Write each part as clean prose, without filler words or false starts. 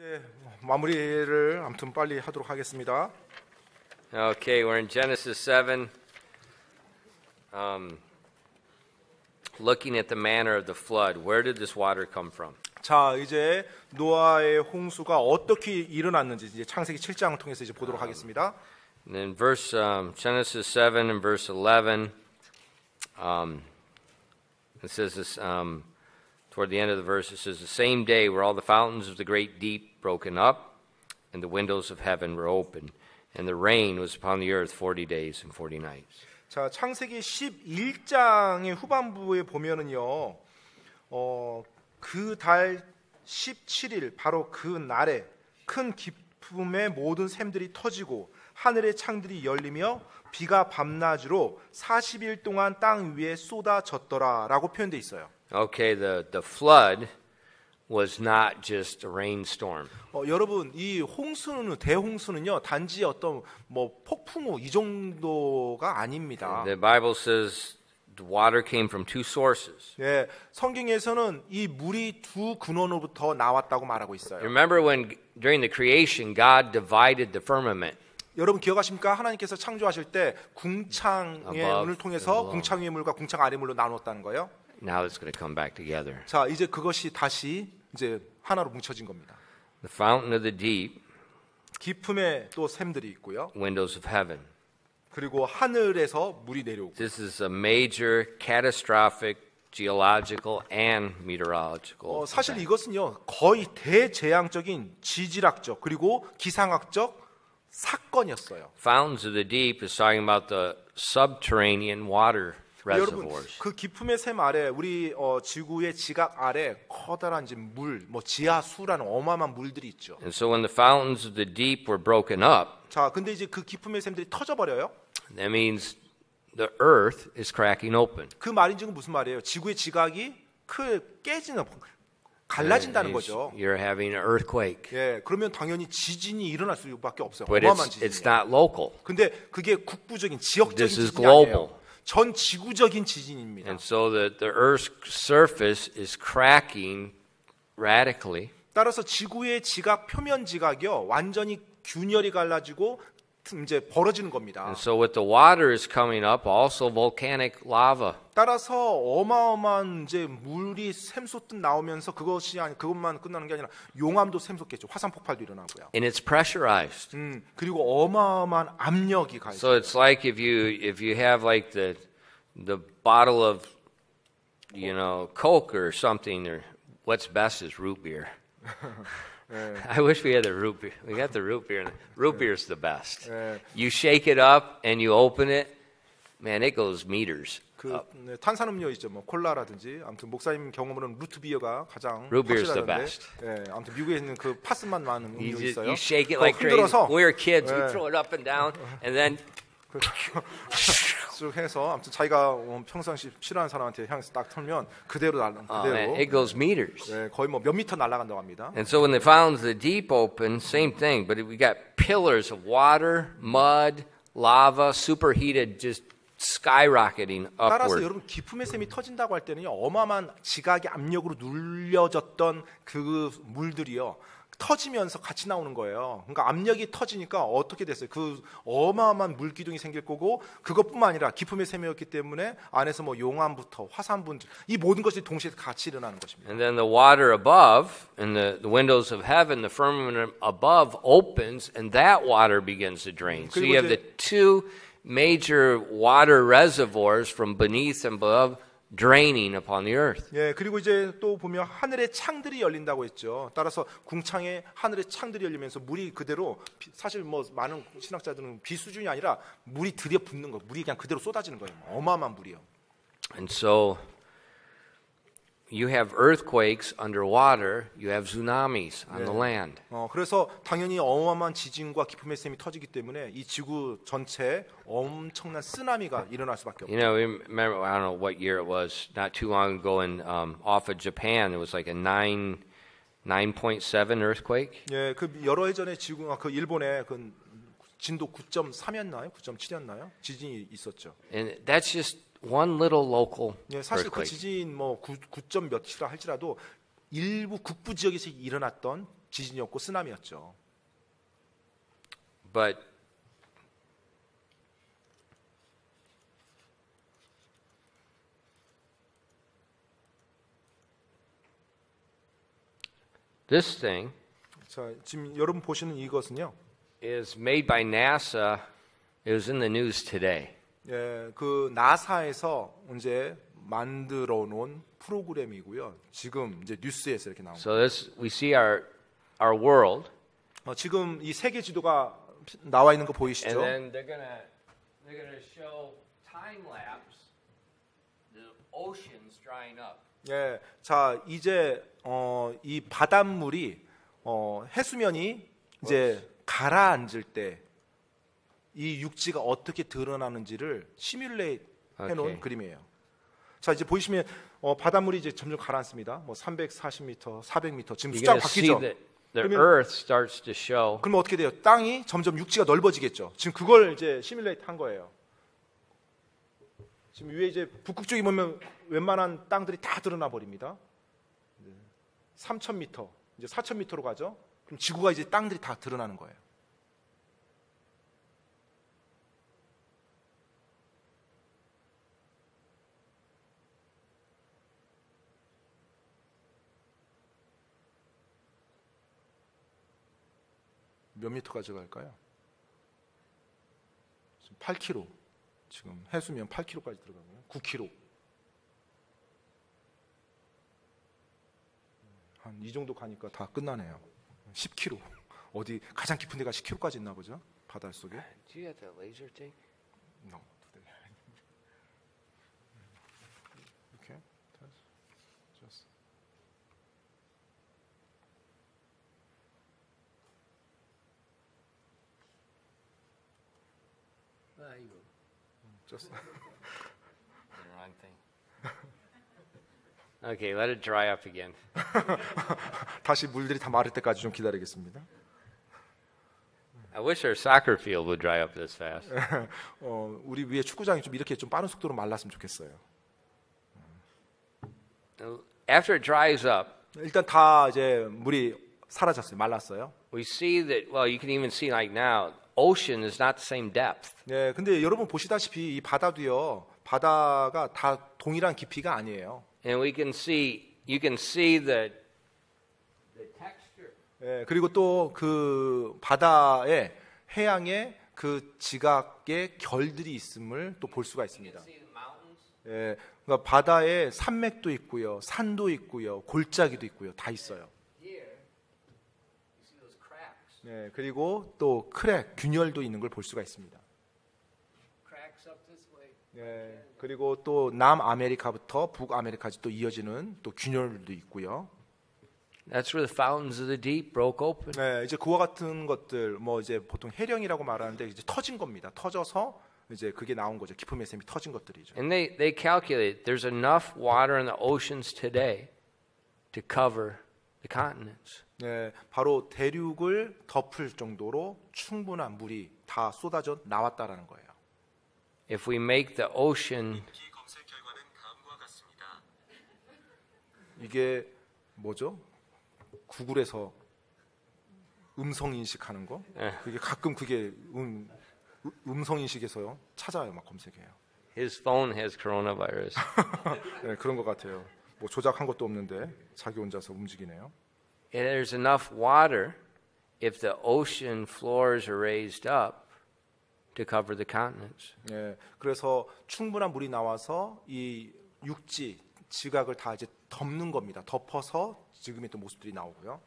이제 마무리를 아무튼 빨리 하도록 하겠습니다. Okay, we're in Genesis 7, looking at the manner of the flood. Where did this water come from? 자, 이제 노아의 홍수가 어떻게 일어났는지 이제 창세기 7장을 통해서 이제 보도록 하겠습니다. And in Genesis 7 and verse 11, it says this, toward the end of the verse, it says, the same day were all the fountains of the great deep broken up, and the windows of heaven were opened, and the rain was upon the earth 40 days and 40 nights. 자, 창세기 11장의 후반부에 보면은요, 그 달 17일 바로 그 날에 큰 기쁨의 모든 샘들이 터지고 하늘의 창들이 열리며 비가 밤낮으로 40일 동안 땅 위에 쏟아졌더라라고 표현돼 있어요. Okay, the flood was not just a rainstorm. 여러분, 이 홍수는 대홍수는요 단지 어떤 뭐 폭풍우 이 정도가 아닙니다. The Bible says the water came from two sources. 예, 성경에서는 이 물이 두 근원으로부터 나왔다고 말하고 있어요. Remember when during the creation God divided the firmament. 여러분 기억하십니까? 하나님께서 창조하실 때 궁창의 문을 통해서 궁창 위의 물과 궁창 아래 물로 나눴다는 거예요. Now it's going to come back together. 자, 이제 그것이 다시 이제 하나로 뭉쳐진 겁니다. The fountain of the deep, 깊음에 또 샘들이 있고요. windows of heaven. 그리고 하늘에서 물이 내려오고. This is a major catastrophic geological and meteorological. 사실 이것은요 거의 대재앙적인 지질학적 그리고 기상학적 사건이었어요. Fountains of the deep is talking about the subterranean water 여러분, reservoirs. 그 깊음의 샘 아래 우리 지구의 지각 아래 커다란 물, 뭐 지하수라는 어마어마한 물들이 있죠. And so when the fountains of the deep were broken up, 자, 근데 이제 그 깊음의 샘들이 터져 버려요. that means the earth is cracking open. 그 말인지는 무슨 말이에요? 지구의 지각이 깨지는 갈라진다는 거죠. You're having an earthquake. 예, 그러면 당연히 지진이 일어날 수밖에 없어요. But 어마어마한 it's 지진이. not local. 근데 그게 국부적인 지역적인 This is 지진이 아니에요. global. 전 지구적인 지진입니다. And so the earth's surface is cracking radically. 따라서 지구의 지각 표면 지각이요 완전히 균열이 갈라지고 이제 벌어지는 겁니다. And so with the water is coming up, also volcanic lava. 따라서 어마어마한 이제 물이 샘솟듯 나오면서 그것만 끝나는 게 아니라 용암도 샘솟겠죠. 화산 폭발도 일어나고요. And it's pressurized. 그리고 어마어마한 압력이 가해져요. So it's like if you have like the bottle of Coke or something, or what's best is root beer. I wish we had the root beer. We got the root beer. Root beer is the best. You shake it up and you open it, man, it goes meters. 탄산음료 있죠, 뭐 콜라라든지 아무튼 목사님 경험으로는 루트비어가 가장 Root beer is the 확실하던데. best. 예, 아무튼 미국에 있는 그 파스만 많은 음료 있어요. You shake it like crazy. 흔들어서 We were kids. We throw it up and down, and then 쭉 해서 아무튼 자기가 평상시 싫어하는 사람한테 향해서 딱 털면 그대로 man, it goes meters. 예, 거의 뭐 몇 미터 날아간다고 합니다. And so when the fountains of the deep open, same thing. But we got pillars of water, mud, lava, superheated, just skyrocketing 따라서 upward. 여러분 깊음의 샘이 터진다고 할 때는요 어마어마한 지각의 압력으로 눌려졌던 그 물들이요 터지면서 같이 나오는 거예요. 그러니까 압력이 터지니까 어떻게 됐어요? 그 어마어마한 물 기둥이 생길 거고 그것뿐만 아니라 깊음의 샘이었기 때문에 안에서 뭐 용암부터 화산분 이 모든 것이 동시에 같이 일어나는 것입니다. And then the water above and the windows of heaven, the firmament above opens, and that water begins to drain. So you have the two major water reservoirs from beneath and above draining upon the earth. 예, 그리고 이제 또 보면 하늘의 창들이 열린다고 했죠. 따라서 궁창에 하늘의 창들이 열리면서 물이 그대로 사실 뭐 많은 신학자들은 비 수준이 아니라 물이 들여붙는 거, 물이 그냥 그대로 쏟아지는 거예요. 어마어마한 물이요. And so you have earthquakes underwater, you have tsunamis on the land. 그래서 당연히 어마어마한 지진과 깊음의 샘이 터지기 때문에 이 지구 전체에 엄청난 쓰나미가 일어날 수밖에 없어요. You know, remember, I don't know what year it was, not too long ago off of Japan, it was like a 9.7 earthquake. 예, 그 여러 해 전에 그 일본에 그 진도 9.3였나요? 9.7였나요? 지진이 있었죠. And that's just one little local 예, 사실 그 earthquake. 지진 뭐 9점 몇이라 할지라도 일부 국부 지역에서 일어났던 지진이었고 쓰나미였죠. But this thing 자, 지금 여러분 보시는 이것은요. is made by NASA. It was in the news today. 예, 그 나사에서 이제 만들어 놓은 프로그램이고요. 지금 이제 뉴스에서 이렇게 나온 거예요. So this we see our world, 지금 이 세계 지도가 나와 있는 거 and 보이시죠? then they're gonna show time lapse the oceans drying up. 예, 자 이제 이 바닷물이 해수면이 이제 가라앉을 때 이 육지가 어떻게 드러나는지를 시뮬레이트 해놓은 오케이. 그림이에요. 자 이제 보시면 바닷물이 이제 점점 가라앉습니다. 뭐 340m, 400m 지금 You're 숫자가 gonna see 바뀌죠. that the 그러면- earth starts to show. 그러면 어떻게 돼요? 땅이 점점 육지가 넓어지겠죠. 지금 그걸 이제 시뮬레이트 한 거예요. 지금 위에 이제 북극 쪽에 보면 웬만한 땅들이 다 드러나 버립니다. 3,000m, 이제 4,000m로 가죠. 그럼 지구가 이제 땅들이 다 드러나는 거예요. 몇 미터까지 갈까요? 지금 8km. 지금 해수면 8km까지 들어가고요. 9km. 한 이 정도 가니까 다 끝나네요. 10km. 어디 가장 깊은 데가 10km까지 있나 보죠? 바닷속에. Do you have that laser thing? No. Okay. Just. Just. The wrong thing. Okay, let it dry up again. 다시 물들이 다 마를 때까지 좀 기다리겠습니다. I wish our soccer field would dry up this fast. 우리 위에 축구장이 좀 이렇게 좀 빠른 속도로 말랐으면 좋겠어요. After it dries up, 일단 다 이제 물이 사라졌어요. 말랐어요. we see that, well, you can even see like now, ocean is not the same depth. 네, 근데 여러분 보시다시피 이 바다도요. 바다가 다 동일한 깊이가 아니에요. And we can see, you can see the texture. 예, 그리고 또 그 바다에 해양에 그 지각의 결들이 있음을 또 볼 수가 있습니다. See the mountains. 예, 그러니까 바다에 산맥도 있고요, 산도 있고요, 골짜기도 있고요, 다 있어요. Here, you see those cracks. 예, 그리고 또 크랙, 균열도 있는 걸 볼 수가 있습니다. Cracks up this way. 예, 그리고 또 남아메리카부터 북아메리카까지 또 이어지는 또 균열도 있고요. That's where the fountains of the deep broke open. 네, 이제 그와 같은 것들 뭐 이제 보통 해령이라고 말하는데 이제 터진 겁니다. 터져서 이제 그게 나온 거죠. 깊음의 샘이 터진 것들이죠. And they calculate there's enough water in the oceans today to cover the continents. 네, 바로 대륙을 덮을 정도로 충분한 물이 다 쏟아져 나왔다라는 거예요. If we make the ocean 기 검색 결과는 다음과 같습니다. 이게 뭐죠? 구글에서 음성 인식하는 거? 그게 가끔 그게 음성 인식에서요 찾아요, 막 검색해요. his phone has coronavirus. 네, 그런 것 같아요. 뭐 조작한 것도 없는데 자기 혼자서 움직이네요. And there's enough water if the ocean floors are raised up to cover the continents. 네, 그래서 충분한 물이 나와서 이 육지 지각을 다 이제 덮는 겁니다. 덮어서 지금의 또 모습들이 나오고요.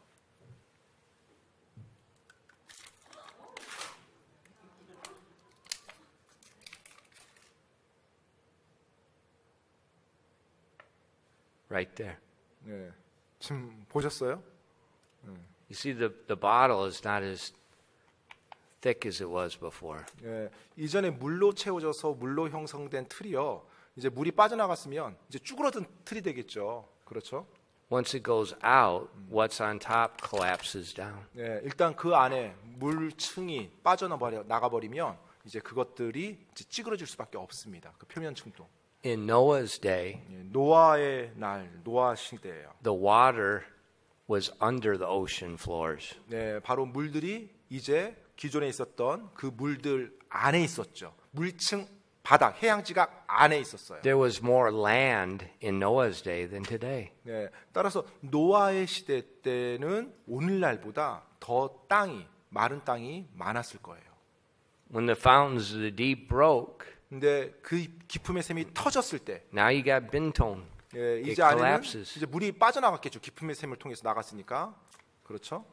Right there. 네, 지금 보셨어요? You see the bottle is not as thick as it was before. 네, 이전에 물로 채워져서 물로 형성된 틀이요. 이제 물이 빠져나갔으면 이제 쭈그러든 틀이 되겠죠. 그렇죠? Once it goes out, what's on top collapses down. 네, 일단 그 안에 물층이 빠져나가 버리면 이제 그것들이 이제 찌그러질 수밖에 없습니다. 그 표면층도. In Noah's day, 예, 노아의 날, 노아 시대예요. the water was under the ocean floors. 네, 바로 물들이 이제 기존에 있었던 그 물들 안에 있었죠. 물층 바닥, 해양 지각 안에 있었어요. There was more land in Noah's day than today. 네, 따라서 노아의 시대 때는 오늘날보다 더 마른 땅이 많았을 거예요. When the fountains of the deep broke, 근데 그 깊음의 샘이 터졌을 때, now you got Bintone. 예, It 이제 안에는 collapses. 이제 물이 빠져나갔겠죠. 깊음의 샘을 통해서 나갔으니까, 그렇죠?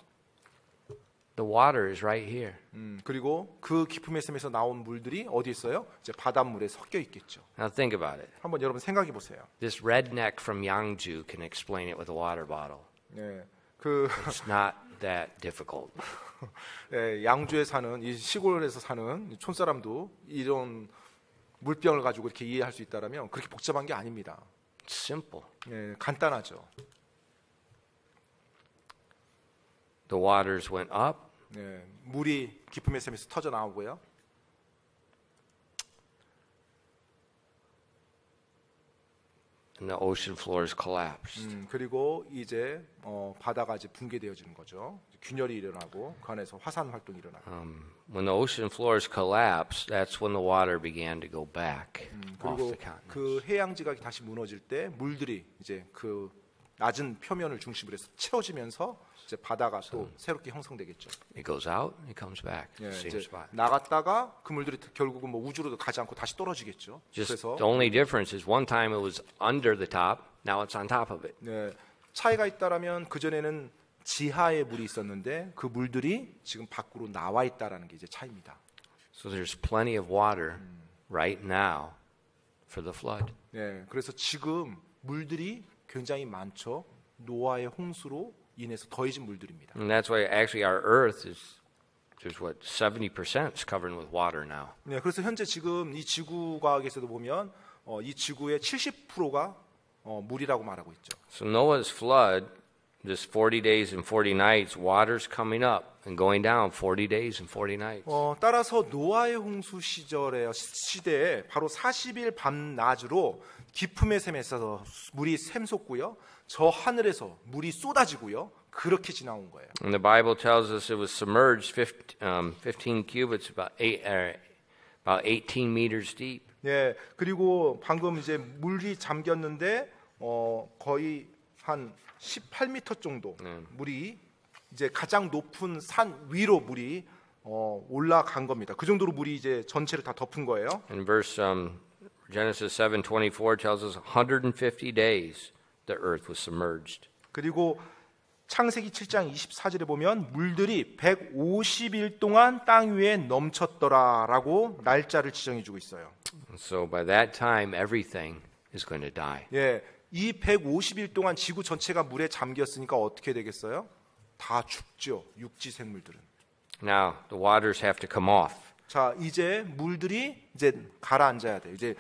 The water is right here. 그리고 그 깊음의 샘에서 나온 물들이 어디 있어요? 이제 바닷물에 섞여 있겠죠. Now think about it. 한번 여러분 생각해 보세요. This redneck from Yangju can explain it with a water bottle. 네, 그 It's not that difficult. 예, 양주에 사는 이 시골에서 사는 촌사람도 이런 물병을 가지고 이렇게 이해할 수 있다라면 그렇게 복잡한 게 아닙니다. It's simple. 예, 간단하죠. The waters went up. 예, 물이 깊음의 샘에서 터져 나오고요. And the ocean floors collapsed. 그리고 이제 바다가 이제 붕괴되어지는 거죠. 균열이 일어나고 그 안에서 화산 활동이 일어나고. When the ocean floors collapsed, that's when the water began to go back off 그리고 the continent. 그 해양 지각이 다시 무너질 때 물들이 이제 그 낮은 표면을 중심으로 해서 채워지면서 이제 바다가 또 새롭게 형성되겠죠. It goes out, it comes back. 예, Same 이제 spot. 나갔다가 그 물들이 결국은 뭐 우주로도 가지 않고 다시 떨어지겠죠. Just 그래서 the only difference is one time it was under the top, now it's on top of it. 네, 차이가 있다라면 그 전에는 지하에 물이 있었는데 그 물들이 지금 밖으로 나와 있다라는 게 이제 차이입니다. So there's plenty of water right now for the flood. 네, 그래서 지금 물들이 굉장히 많죠. 노아의 홍수로 인해서 더해진 물들입니다. And that's why actually our earth is there's what 70% is covered with water now. 네, 그래서 현재 지금 이 지구 과학에서도 보면 이 지구의 70%가 물이라고 말하고 있죠. So Noah's flood, this 40 days and 40 nights, water's coming up and going down 40 days and 40 nights. 따라서 노아의 홍수 시대에 바로 40일 밤낮으로 깊음의 샘에서 물이 샘솟고요. 저 하늘에서 물이 쏟아지고요. 그렇게 지나온 거예요. And the Bible tells us it was submerged 15 cubits, about 18 meters deep. 네, 그리고 방금 이제 물이 잠겼는데 거의 한 18m 정도 물이 이제 가장 높은 산 위로 물이 올라간 겁니다. 그 정도로 물이 이제 전체를 다 덮은 거예요. And verse Genesis 7:24 tells us 150 days the earth was submerged. 그리고 창세기 7장 24절에 보면 물들이 150일 동안 땅 위에 넘쳤더라라고 날짜를 지정해 주고 있어요. So by that time everything is going to die. 예, 이 150일 동안 지구 전체가 물에 잠겼으니까 어떻게 되겠어요? 다 죽죠. 육지 생물들은. Now the waters have to come off. 자, 이제 물들이 이제 가라앉아야 돼요. 이제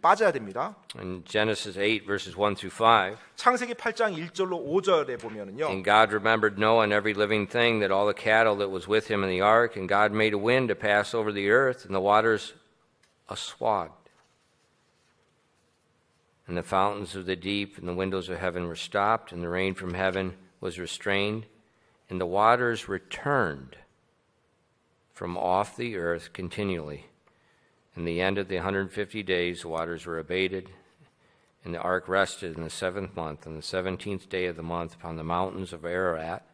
빠져야 됩니다. In Genesis 8 verses 1 through 5. 창세기 8장 1절로 5절에 보면은요. And God remembered Noah and every living thing, that all the cattle that was with him in the ark, and God made a wind to pass over the earth, and the waters assuaged. And the fountains of the deep and the windows of heaven were stopped, and the rain from heaven was restrained, and the waters returned from off the earth continually. In the end of the 150 days, the waters were abated, and the ark rested in the 7th month, on the 17th day of the month, upon the mountains of Ararat.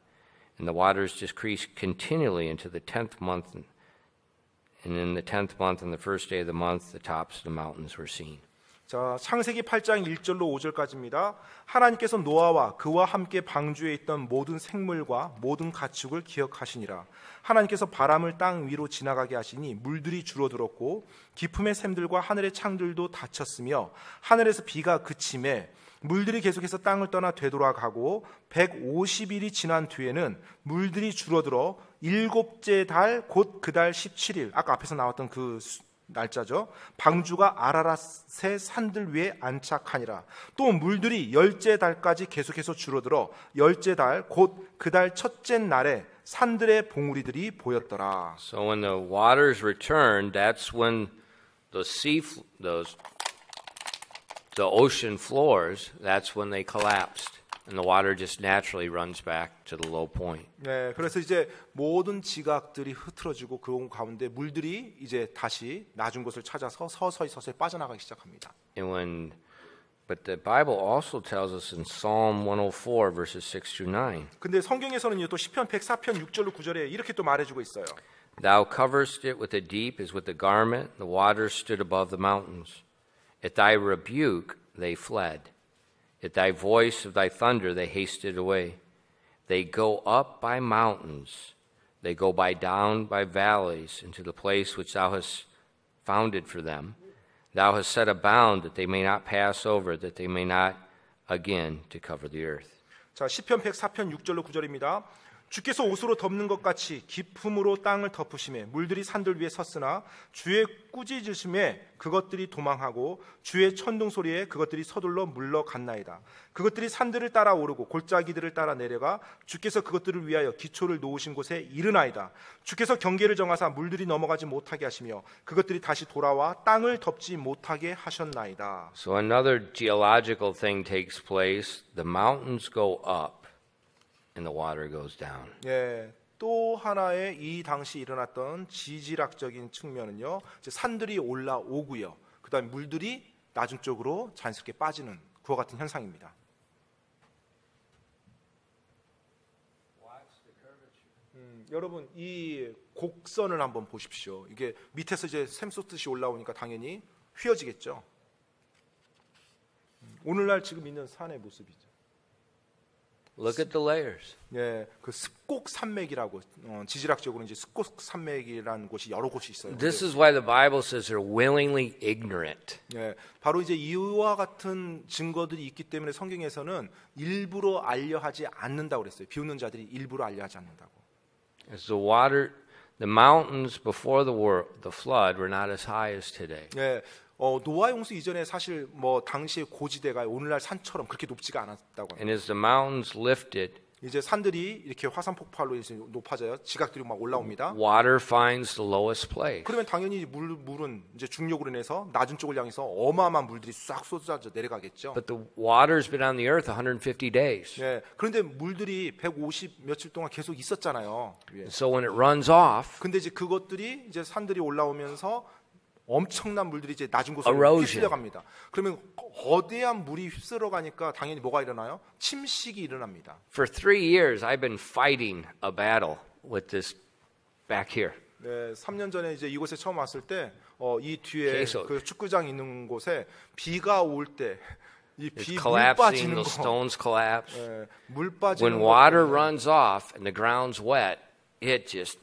And the waters decreased continually into the 10th month, and in the 10th month, on the first day of the month, the tops of the mountains were seen. 자, 창세기 8장 1절로 5절까지입니다. 하나님께서 노아와 그와 함께 방주에 있던 모든 생물과 모든 가축을 기억하시니라. 하나님께서 바람을 땅 위로 지나가게 하시니 물들이 줄어들었고 깊음의 샘들과 하늘의 창들도 닫혔으며 하늘에서 비가 그침에 물들이 계속해서 땅을 떠나 되돌아가고 150일이 지난 뒤에는 물들이 줄어들어 7째 달 곧 그 달 17일 아까 앞에서 나왔던 그 날짜죠. 방주가 아라랏의 산들 위에 안착하니라. 또 물들이 10째 달까지 계속해서 줄어들어 10째 달 곧 그 달 첫째 날에 산들의 봉우리들이 보였더라. So when the waters returned, that's when the ocean floors, that's when they collapsed. and the water just naturally runs back to the low point. 네, 그래서 이제 모든 지각들이 흐트러지고 그 가운데 물들이 이제 다시 낮은 곳을 찾아서 서서히 빠져나가기 시작합니다. But the Bible also tells us in Psalm 104 verses 6 through 9. 근데 성경에서는요 또 시편 104편 6절로 9절에 이렇게 또 말해주고 있어요. Thou coverest it with the deep as with a garment, the waters stood above the mountains. At thy rebuke they fled. At thy voice of thy thunder they hasted away. They go up by mountains, they go down by valleys into the place which thou hast founded for them. Thou hast set a bound that they may not pass over, that they may not again to cover the earth. 자, 시편 104편 6절로 9절입니다. 주께서 옷으로 덮는 것 같이 기품으로 땅을 덮으심에 물들이 산들 위에 섰으나 주의 꾸짖으심에 그것들이 도망하고 주의 천둥 소리에 그것들이 서둘러 물러갔나이다. 그것들이 산들을 따라 오르고 골짜기들을 따라 내려가 주께서 그것들을 위하여 기초를 놓으신 곳에 이르나이다. 주께서 경계를 정하사 물들이 넘어가지 못하게 하시며 그것들이 다시 돌아와 땅을 덮지 못하게 하셨나이다. So another geological thing takes place. The mountains go up and the water goes down. 예, 또 하나의 이 당시 일어났던 지질학적인 측면은요, 이제 산들이 올라오고요, 그다음에 물들이 낮은 쪽으로 자연스럽게 빠지는 그와 같은 현상입니다. 여러분 이 곡선을 한번 보십시오. 이게 밑에서 이제 샘솟듯이 올라오니까 당연히 휘어지겠죠. 오늘날 지금 있는 산의 모습이죠. Look at the layers. 예, 그 습곡 산맥이라고 지질학적으로 이제 습곡 산맥이라는 곳이 여러 곳이 있어요. This is why the Bible says they're willingly ignorant. 예, 바로 이제 이와 같은 증거들이 있기 때문에 성경에서는 일부러 알려하지 않는다고 그랬어요. 비웃는 자들이 일부러 알려하지 않는다고. As the mountains before the flood were not as high as today. 예, 노아 홍수 이전에 사실 뭐 당시의 고지대가 오늘날 산처럼 그렇게 높지가 않았다고. And as the mountains lifted, 이제 산들이 이렇게 화산 폭발로 이제 높아져요. 지각들이 막 올라옵니다. water finds the lowest place. 그러면 당연히 물은 이제 중력으로 인해서 낮은 쪽을 향해서 어마어마한 물들이 싹 쏟아져 내려가겠죠. But the water's been on the earth 150 days. 예, 그런데 물들이 150 며칠 동안 계속 있었잖아요. 위에. So when it runs off, 근데 이제 그것들이 이제 산들이 올라오면서 엄청난 물들이 이제 낮은 곳으로 Erosion. 휩쓸려 갑니다. 그러면 거대한 물이 휩쓸어 가니까 당연히 뭐가 일어나요? 침식이 일어납니다. for 3 years I've been fighting a battle with this back here. 네, 3년 전에 이제 이곳에 처음 왔을 때 이 뒤에 계속. 그 축구장 있는 곳에 비가 올 때 이 비 It's 물 collapsing, 빠지는 the 거, stones collapse. 예, 물 빠지는 When 거. water runs off and the ground's wet, it just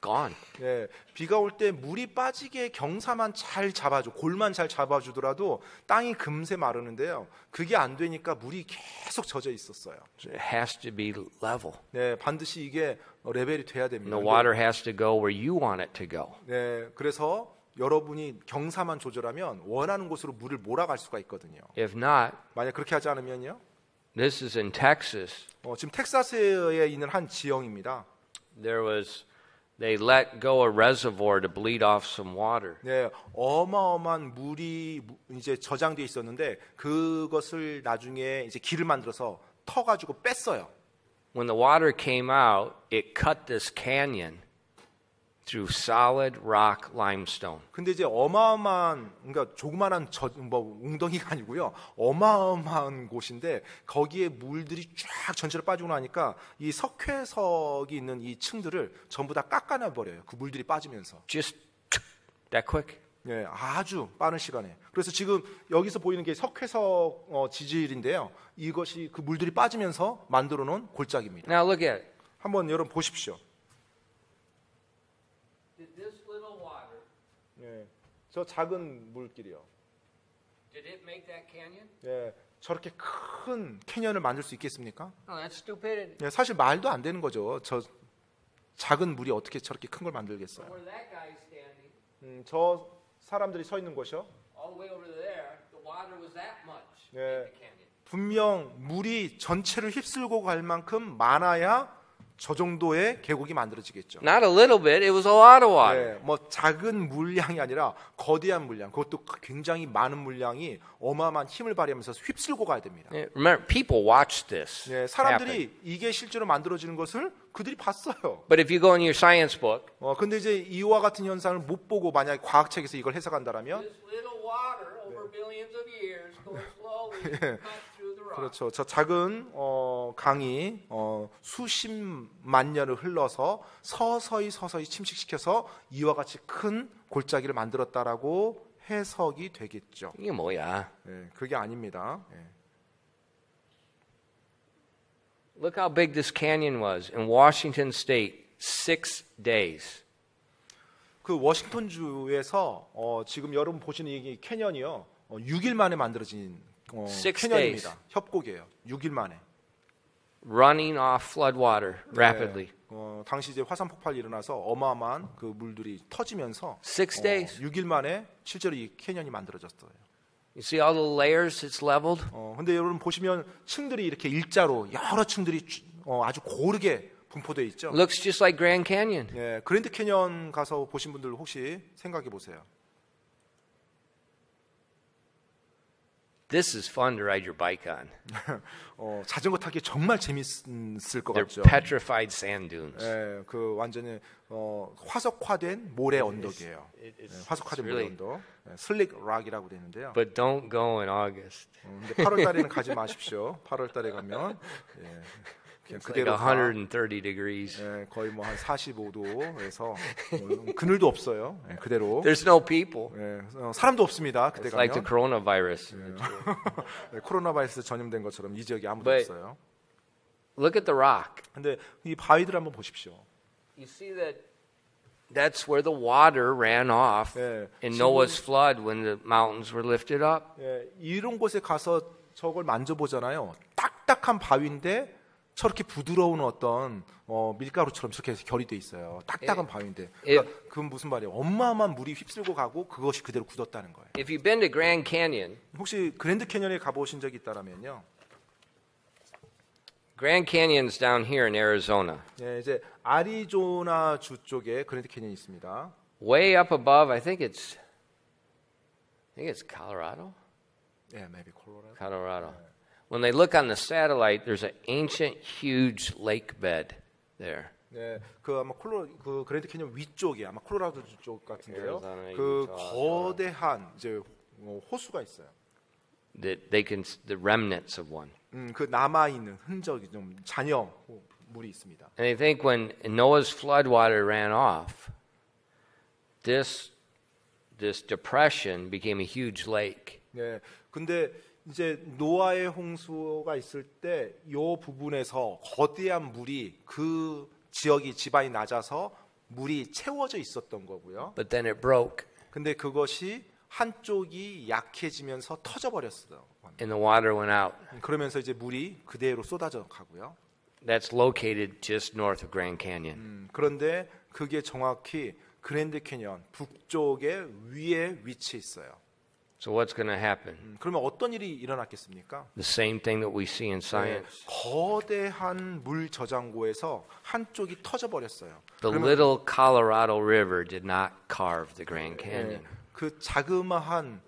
gone. 예, 비가 올 때 물이 빠지게 경사만 잘 잡아줘, 골만 잘 잡아주더라도 땅이 금세 마르는데요. 그게 안 되니까 물이 계속 젖어 있었어요. It has to be level. 네, 반드시 이게 레벨이 돼야 And 됩니다. the water has to go where you want it to go. 네, 그래서 여러분이 경사만 조절하면 원하는 곳으로 물을 몰아갈 수가 있거든요. If not, 만약 그렇게 하지 않으면요, this is in Texas. 지금 텍사스에 있는 한 지형입니다. They let go a reservoir to bleed off some water. 네, 어마어마한 물이 이제 저장돼 있었는데 그것을 나중에 이제 길을 만들어서 터가지고 뺐어요. When the water came out, it cut this canyon through solid rock limestone. 근데 이제 어마어마한, 그러니까 조그만한 웅덩이가 아니고요, 어마어마한 곳인데 거기에 물들이 쫙 전체로 빠지고 나니까 이 석회석이 있는 이 층들을 전부 다 깎아내 버려요. 그 물들이 빠지면서. Just that quick. 네, 아주 빠른 시간에. 그래서 지금 여기서 보이는 게 석회석 지질인데요. 이것이 그 물들이 빠지면서 만들어 놓은 골짜기입니다. Now look at it. 한번 여러분 보십시오. Did this little water, 네, 저 작은 물길이요. did it make that canyon? 네, 저렇게 큰 캐년을 만들 수 있겠습니까? No, that's stupidity. 네, 사실 말도 안 되는 거죠. 저 작은 물이 어떻게 저렇게 큰 걸 만들겠어요? Where that guy's standing, 저 사람들이 서 있는 곳이요. all the way over there, the water was that much Yeah. in the canyon. 분명 물이 전체를 휩쓸고 갈 만큼 많아야 저 정도의 계곡이 만들어지겠죠. Not a little bit, it was a lot of water. 네, 뭐 작은 물량이 아니라 거대한 물량, 그것도 굉장히 많은 물량이 어마어마한 힘을 발휘하면서 휩쓸고 가야 됩니다. Remember, people watched this. 네, happen. 사람들이 이게 실제로 만들어지는 것을 그들이 봤어요. But if you go in your science book, 근데 이제 이와 같은 현상을 못 보고 만약 과학책에서 이걸 해석한다면, this little water over billions of years goes slowly cut through the rock. 그렇죠. 저 작은 강이 수십만 년을 흘러서 서서히 침식시켜서 이와 같이 큰 골짜기를 만들었다라고 해석이 되겠죠. 이게 뭐야? 네, 그게 아닙니다. 네. Look how big this canyon was in Washington State. 6 days. 그 워싱턴주에서 지금 여러분 보시는 이 캐년이요, 6일 만에 만들어진 캐년입니다. 협곡이에요. 6일 만에. Running off floodwater rapidly. 당시 이제 화산 폭발이 일어나서 어마어마한 그 물들이 터지면서 6 days. 6일 만에 실제로 이 캐년이 만들어졌어요. You see all the layers it's leveled? 근데 여러분 보시면 층들이 이렇게 일자로 여러 층들이 아주 고르게 분포되어 있죠. Looks just like Grand Canyon. 예, 그랜드 캐년 가서 보신 분들 혹시 생각해 보세요. This is fun to ride your bike on. 자전거 타기 정말 재밌을 것 They're 같죠. petrified sand dunes. 예, 그 완전히 화석화된 모래 언덕이에요. 화석화된 모래 really- 언덕. 슬릭 락이라고 되는데요. But don't go in August. 근데 8월 달에는 가지 마십시오. 8월 달에 가면 그냥 It's like 그대로 130 degrees. 거의 뭐 한 45도에서 그늘도 없어요. 그대로. There's no people. 사람도 없습니다. 그때 It's like the 가면 coronavirus. 코로나 바이러스 전염된 것처럼 이 지역에 아무도 But- 없어요. Look at the rock. 근데 이 바위들 한번 보십시오. You see that that's where the water ran off 예, in 지금- Noah's flood when the mountains were lifted up. 이런 곳에 가서 저걸 만져보잖아요. 딱딱한 바위인데 저렇게 부드러운 어떤 밀가루처럼 저렇게 결이 돼 있어요. 딱딱한 바위인데 그러니까 그건 무슨 말이에요? 어마어마한 물이 휩쓸고 가고 그것이 그대로 굳었다는 거예요. If you've been to Grand Canyon, 혹시 그랜드 캐년에 가보신 적이 있다라면요. Grand Canyon's down here in Arizona. 이제 아리조나 주 쪽에 그랜드 캐년이 있습니다. Way up above, I think it's Colorado. maybe Colorado. Colorado. When they look on the satellite, there's an ancient, huge lake bed there. 그 아마 그 그랜드 캐년 위쪽에 아마 콜로라도 쪽 같은데요. 애리조나, 그 유타, 거대한 이제 호수가 있어요. That they can, the remnants of one. 그 남아 있는 흔적이 좀 잔여 물이 있습니다. And I think when Noah's flood water ran off, this depression became a huge lake. 근데 이제 노아의 홍수가 있을 때 이 부분에서 거대한 물이 그 지역이 지반이 낮아서 물이 채워져 있었던 거고요. But then it broke, 근데 그것이 한쪽이 약해지면서 터져 버렸어요. and the water went out. 그러면서 이제 물이 그대로 쏟아져 가고요. That's located just north of Grand Canyon. 그런데 그게 정확히 그랜드 캐년 북쪽에 위에 위치해 있어요. So what's going to happen? 그러면 어떤 일이 일어났겠습니까? The same thing that we see in science. 거대한 물 저장고에서 한쪽이 터져 버렸어요. The little Colorado River did not carve the Grand Canyon. 그 자그마한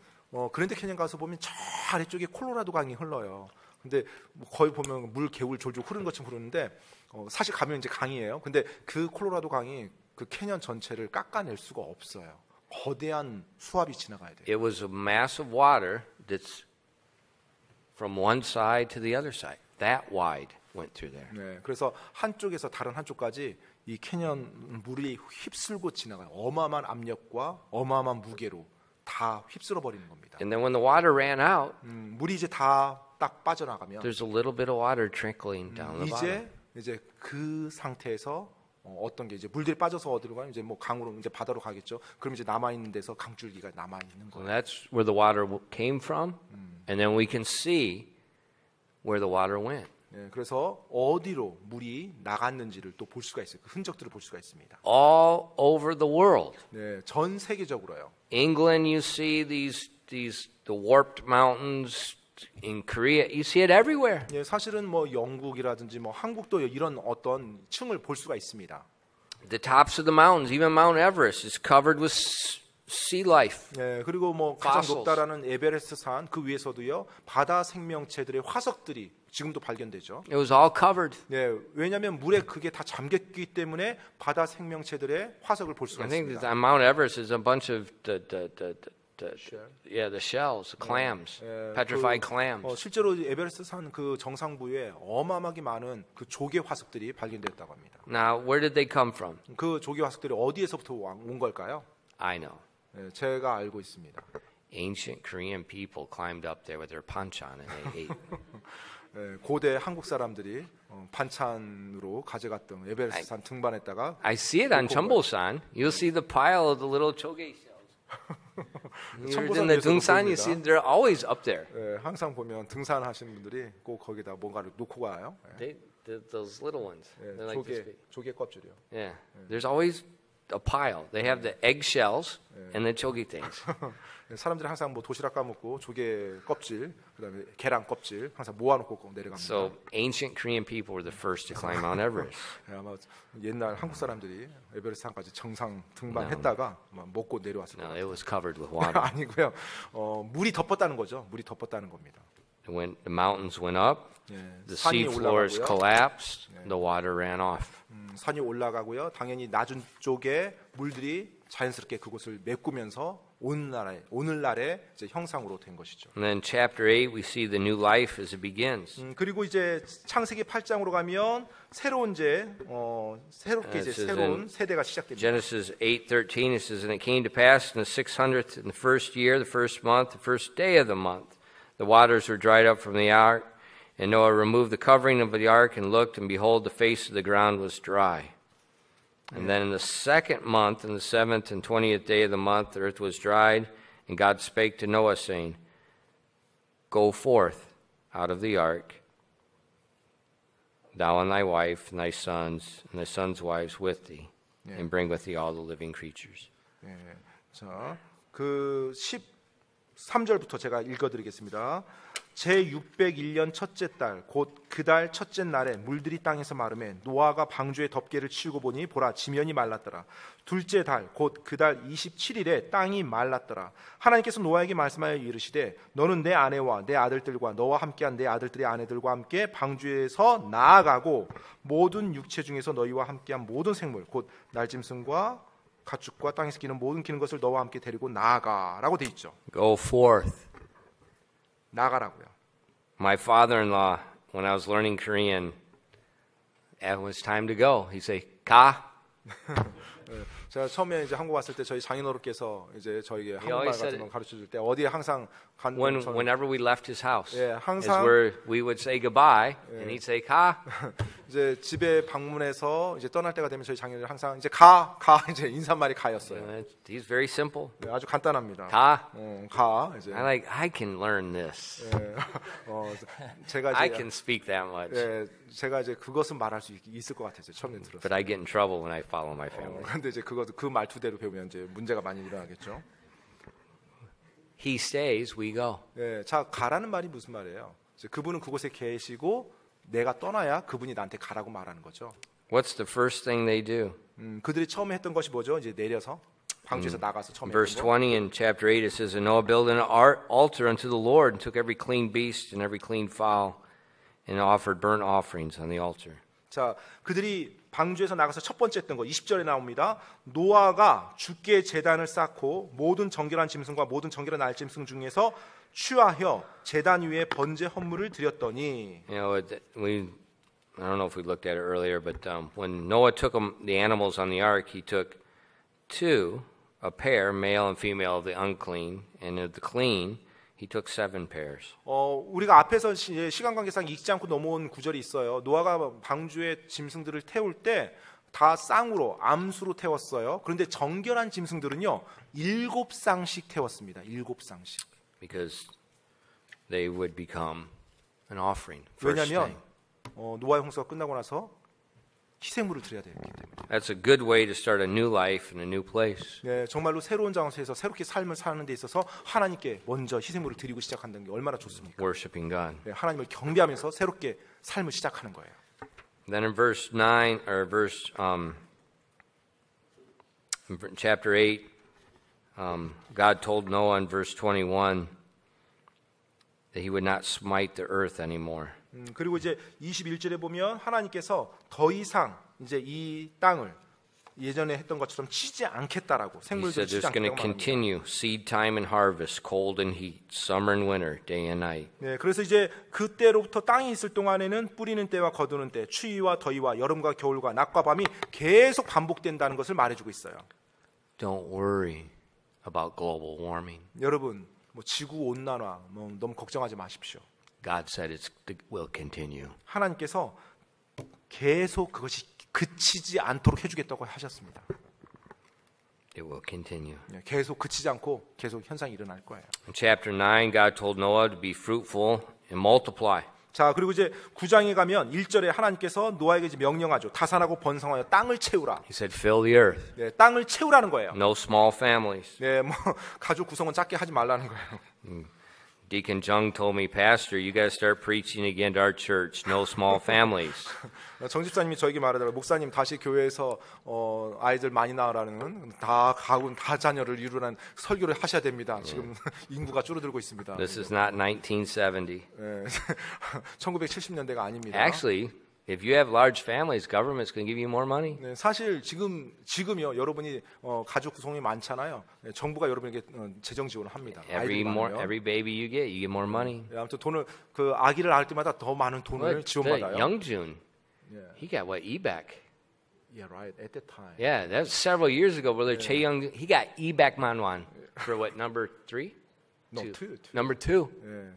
그랜드 캐년 가서 보면 저 아래쪽에 콜로라도 강이 흘러요. 근데 뭐 거의 보면 물 개울 졸졸 흐르는 것처럼 흐르는데 사실 가면 이제 강이에요. 근데 그 콜로라도 강이 그 캐년 전체를 깎아낼 수가 없어요. 거대한 수압이 지나가야 돼요. It was a mass of water that's from one side to the other side. That wide went through there. 그래서 한쪽에서 다른 한쪽까지 이 캐년 물이 휩쓸고 지나가요. 어마어마한 압력과 어마어마한 무게로 다 휩쓸어 버리는 겁니다. And then when the water ran out, 물이 이제 다 딱 빠져나가면 there's a little bit of water trickling down the bottom. 이제 그 상태에서 어떤 게 이제 물들이 빠져서 어디로 가요? 이제 뭐 강으로 이제 바다로 가겠죠. 그럼 이제 남아 있는 데서 강줄기가 남아 있는 So 거예요. that's where the water came from, and then we can see where the water went. 그래서 어디로 물이 나갔는지를 또 볼 수가 있어요. 그 흔적들을 볼 수가 있습니다. All over the world. 전 세계적으로요. England, you see the warped mountains in Korea. You see it everywhere. 예, 사실은 뭐 영국이라든지 뭐 한국도 이런 어떤 층을 볼 수가 있습니다. The tops of the mountains, even Mount Everest, is covered with sea life. 예, 그리고 뭐 가장 Fossils. 높다라는 에베레스트 산 그 위에서도요 바다 생명체들의 화석들이 지금도 발견되죠. It was all covered. 예, 왜냐하면 물에 그게 다 잠겼기 때문에 바다 생명체들의 화석을 볼 수가 I think 있습니다. that Mount Everest is a bunch of the shells, the clams, 예, petrified clams. 실제로 에베레스트 산 그 정상부에 어마어마하게 많은 그 조개 화석들이 발견됐다고 합니다. Now, where did they come from? 그 조개 화석들이 어디에서부터 온 걸까요? I know. 예, 제가 알고 있습니다. Ancient Korean people climbed up there with their panchan and they ate. 예, 고대 한국 사람들이 반찬으로 가져갔던 에베레스트 산 등반했다가 I see it on Cheombosan. You'll see the pile of the little choge shells. You're in the Dungsan, you see they're always up there. 예, 항상 보면 등산하시는 분들이 꼭 거기다 뭔가를 놓고 가요. 예, Those little ones. 예, They're like this big. 조개 껍질이요. Yeah. There's always a pile. They have the egg shells and the chogi things. 사람들이 항상 뭐 도시락 까먹고 조개 껍질, 그다음에 계란 껍질 항상 모아놓고 꼭 내려갑니다. So ancient Korean people were the first to climb Mount Everest. 예, 아마 옛날 한국 사람들이 에베레스트 산까지 정상 등반했다가 아마 먹고 내려왔을 No, 거예요. it was covered with water. 아니고요. 물이 덮었다는 거죠. 물이 덮었다는 겁니다. When the mountains went up, 예, the 산이 sea floors 올라가고요. collapsed, the water ran off. 산이 올라가고요. 당연히 낮은 쪽에 물들이 자연스럽게 그곳을 메꾸면서 오늘날의 이제 형상으로 된 것이죠. And then chapter 8, we see the new life as it begins. 그리고 이제 창세기 8장으로 가면 새로운 새롭게 이제 says 새로운 in 세대가 시작됩니다. Genesis 8:13, it says, And it came to pass in the 600th, in the first year, the first month, the first day of the month, the waters were dried up from the ark, and Noah removed the covering of the ark and looked, and behold, the face of the ground was dry. And then in the second month, in the 7th and 20th day of the month, the earth was dried, and God spake to Noah, saying, Go forth out of the ark, thou and thy wife, and thy sons' wives with thee, and bring with thee all the living creatures. 예, 자, 그 13절부터 제가 읽어드리겠습니다. 제601년 첫째 달 곧 그 달 첫째 날에 물들이 땅에서 마르매 노아가 방주의 덮개를 치우고 보니 보라 지면이 말랐더라. 둘째 달 곧 그 달 27일에 땅이 말랐더라. 하나님께서 노아에게 말씀하여 이르시되 너는 내 아내와 내 아들들과 너와 함께한 내 아들들의 아내들과 함께 방주에서 나아가고 모든 육체 중에서 너희와 함께한 모든 생물 곧 날짐승과 가축과 땅에서 기는 모든 기는 것을 너와 함께 데리고 나아가라고 돼 있죠. Go forth. 나가라고요. My father-in-law, when I was learning Korean, it was time to go. He'd say, 가. 제가 처음에 이제 한국 왔을 때 저희 장인어른께서 이제 저에게 한국말 always 같은 said 걸 가르쳐 줄 때 어디에 항상 간 Whenever we left his house, 예, is 항상 where we would say goodbye, and he'd say, 가. 이제 집에 방문해서 이제 떠날 때가 되면 저희 장인어른 항상 이제 가 이제 인사말이 가였어요. He's very simple. 네, 아주 간단합니다. 가. 가 이제 I can learn this. 예, 제가 I 이제 can speak that much. 예, 제가 이제 그것은 말할 수 있을 것 같아서 처음에 들었어요. But I get in trouble when I follow my family. 근데 이제 그 말투대로 배우면 이제 문제가 많이 일어나겠죠. He stays, we go. 예, 자 가라는 말이 무슨 말이에요? 이제 그분은 그곳에 계시고 내가 떠나야 그분이 나한테 가라고 말하는 거죠. What's the first thing they do? 그들이 처음에 했던 것이 뭐죠? 이제 내려서 방주에서 나가서 처음에 Verse 했던 거. 20 in chapter 8 it says, And Noah built an altar unto the Lord, and took every clean beast and every clean fowl, and offered burnt offerings on the altar. 자, 그들이 방주에서 나가서 첫 번째 했던 거 20절에 나옵니다. 노아가 주께 제단을 쌓고 모든 정결한 짐승과 모든 정결한 날짐승 중에서 취하여 제단 위에 번제 헌물을 드렸더니. You know, I don't know if we looked at it earlier, but when Noah took the animals on the ark, he took two, a pair, male and female, of the unclean, and of the clean, he took 7 pairs. 우리가 앞에서 시간 관계상 읽지 않고 넘어온 구절이 있어요. 노아가 방주에 짐승들을 태울 때 다 쌍으로 암수로 태웠어요. 그런데 정결한 짐승들은요 7쌍씩 태웠습니다. 7쌍씩. Because they would become an offering. First 왜냐하면 thing. 노아의 홍수가 끝나고 나서 희생물을 드려야 되기 때문에. That's a good way to start a new life in a new place. 네, 정말로 새로운 장소에서 새롭게 삶을 사는 데 있어서 하나님께 먼저 희생물을 드리고 시작한다는 게 얼마나 좋습니까? Worshiping God. 네, 하나님을 경배하면서 새롭게 삶을 시작하는 거예요. Then in verse 9 or chapter 8, God told Noah in verse 21 that he would not smite the earth anymore. 그리고 이제 21절에 보면 하나님께서 더 이상 이제 이 땅을 예전에 했던 것처럼 치지 않겠다라고 He 생물들을 said 치지 there's going to 않겠다고 말합니다. continue seed time and harvest, cold and heat, summer and winter, day and night. 네, 그래서 이제 그때로부터 땅이 있을 동안에는 뿌리는 때와 거두는 때, 추위와 더위와 여름과 겨울과 낮과 밤이 계속 반복된다는 것을 말해주고 있어요. Don't worry about global warming. 여러분, 뭐 지구 온난화 뭐 너무 걱정하지 마십시오. God said it will continue. 하나님께서 계속 그것이 그치지 않도록 해주겠다고 하셨습니다. It will continue. 네, 계속 그치지 않고 계속 현상이 일어날 거예요. In chapter 9, God told Noah to be fruitful and multiply. 자, 그리고 이제 9장에 가면 1절에 하나님께서 노아에게 이제 명령하죠. 다산하고 번성하여 땅을 채우라. He said, fill the earth. 네, 땅을 채우라는 거예요. No small families. 네, 뭐 가족 구성은 작게 하지 말라는 거예요. Deacon Jung told me, Pastor, you got to start preaching again to our church. No small families. 정 집사님이 저에게 말하더라고요. 목사님 다시 교회에서 아이들 많이 낳으라는 다 가군 다 자녀를 이루라는 설교를 하셔야 됩니다. 지금 인구가 줄어들고 있습니다. This is not 1970. 네, 1970년대가 아닙니다. Actually, if you have large families, government's going to give you more money. 네, 사실 지금요 여러분이 가족 구성이 많잖아요. 네, 정부가 여러분에게 재정 지원을 합니다. 아이들이 많으면. Every baby you get more money. 네, 아무튼 돈을 그 아기를 낳을 때마다 더 많은 돈을 Look, 지원받아요. Youngjun, Yeah. he got what, EBAC? Yeah, right. At that time. Yeah, that was several years ago. Brother Chae Young, he got EBAC Manwan for what, number 3? No, Two. two. Number 2. 네.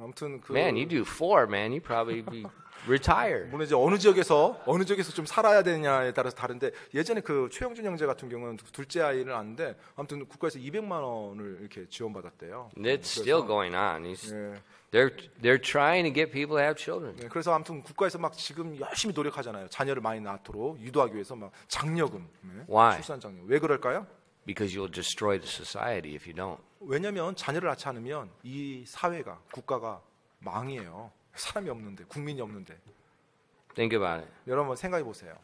아무튼 그 Man, you do 4, man. You probably be retired. 물론 이제 어느 지역에서 좀 살아야 되냐에 따라서 다른데 예전에 그 최영준 형제 같은 경우는 둘째 아이를 낳았는데 아무튼 국가에서 200만 원을 이렇게 지원받았대요. It's still going on. 네. They're trying to get people to have children. 네, 그래서 아무튼 국가에서 막 지금 열심히 노력하잖아요. 자녀를 많이 낳도록 유도하기 위해서 막 장려금, 네, Why? 출산 장려. 왜 그럴까요? Because you'll destroy the society if you don't. 왜냐하면 자녀를 낳지 않으면 이 사회가 국가가 망해요. 사람이 없는데, 국민이 없는데. Think about it. 여러분 생각해 보세요.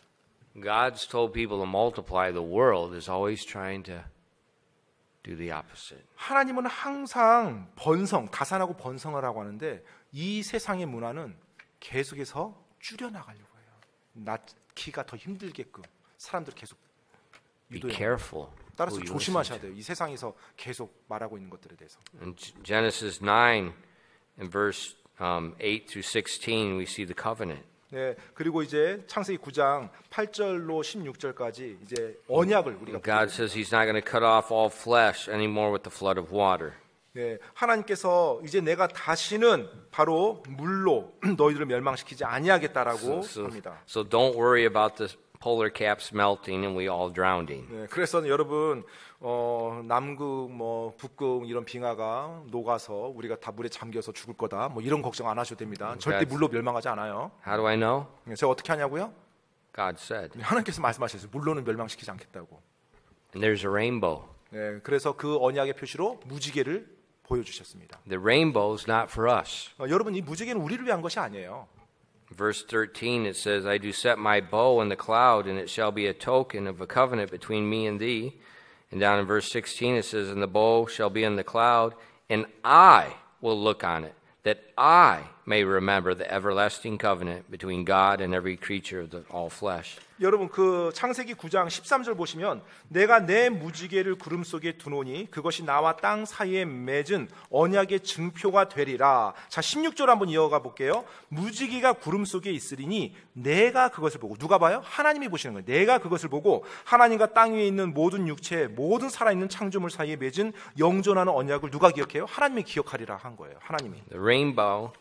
God's told people to multiply. The world is always trying to do the opposite. 하나님은 항상 다산하고 번성을 하고 하는데 이 세상의 문화는 계속해서 줄여나가려고 해요. 낳기가 더 힘들게끔 사람들 계속 Be 유도해요. careful. 따라서 who you 조심하셔야 listen to. 돼요. 이 세상에서 계속 말하고 있는 것들에 대해서. In Genesis 9, in verse 8 through 16, we see the covenant. 네, 그리고 이제 창세기 9장 8절로 16절까지 이제 언약을 우리가 God says He's not going to cut off all flesh anymore with the flood of water. 네, 하나님께서 이제 내가 다시는 바로 물로 너희들을 멸망시키지 아니하겠다라고 합니다. So don't worry about the polar caps melting and we all drowning. 네, 그래서 여러분 남극 뭐 북극 이런 빙하가 녹아서 우리가 다 물에 잠겨서 죽을 거다. 뭐 이런 걱정 안 하셔도 됩니다. 절대 물로 멸망하지 않아요. How do I know? 네, 제가 어떻게 하냐고요? God said. 하나님께서 말씀하셨어요. 물로는 멸망시키지 않겠다고. And there's a rainbow. 네, 그래서 그 언약의 표시로 무지개를 보여주셨습니다. The rainbow is not for us. 여러분 이 무지개는 우리를 위한 것이 아니에요. Verse 13 it says, I do set my bow in the cloud, and it shall be a token of a covenant between me and thee. And down in verse 16 it says, and the bow shall be in the cloud, and I will look on it, that I may remember the everlasting covenant between God and every creature of all flesh. 여러분 그 창세기 9장 13절 보시면 내가 내 무지개를 구름 속에 두노니 그것이 나와 땅 사이에 맺은 언약의 증표가 되리라. 자 16절 한번 이어가 볼게요. 무지개가 구름 속에 있으리니 내가 그것을 보고 누가 봐요? 하나님이 보시는 거예요. 내가 그것을 보고 하나님과 땅 위에 있는 모든 육체 모든 살아있는 창조물 사이에 맺은 영존하는 언약을 누가 기억해요? 하나님이 기억하리라 한 거예요. 하나님이. The rainbow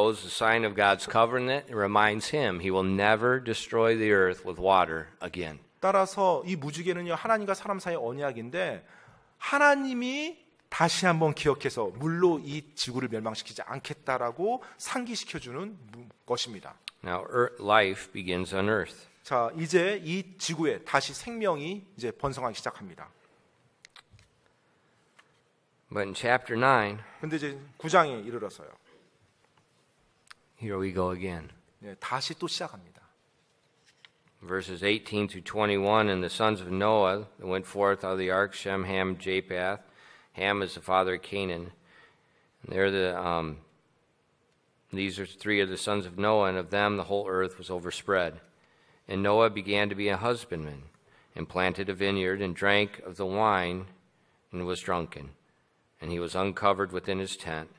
is a sign of God's covenant. It reminds him he will never destroy the earth with water again. 따라서 이 무지개는요 하나님과 사람 사이의 언약인데 하나님이 다시 한번 기억해서 물로 이 지구를 멸망시키지 않겠다라고 상기시켜주는 것입니다. Now, life begins on earth. 자, 이제 이 지구에 다시 생명이 이제 번성하기 시작합니다. But in chapter 9, 근데 이제 9장에 이르러서요. here we go again. 네, 다시 또 시작합니다. Verses 18 through 21, and the sons of Noah that went forth out of the ark, Shem, Ham, Japheth. Ham is the father of Canaan. And they're these are three of the sons of Noah, and of them the whole earth was overspread. And Noah began to be a husbandman, and planted a vineyard, and drank of the wine, and was drunken. And he was uncovered within his tent.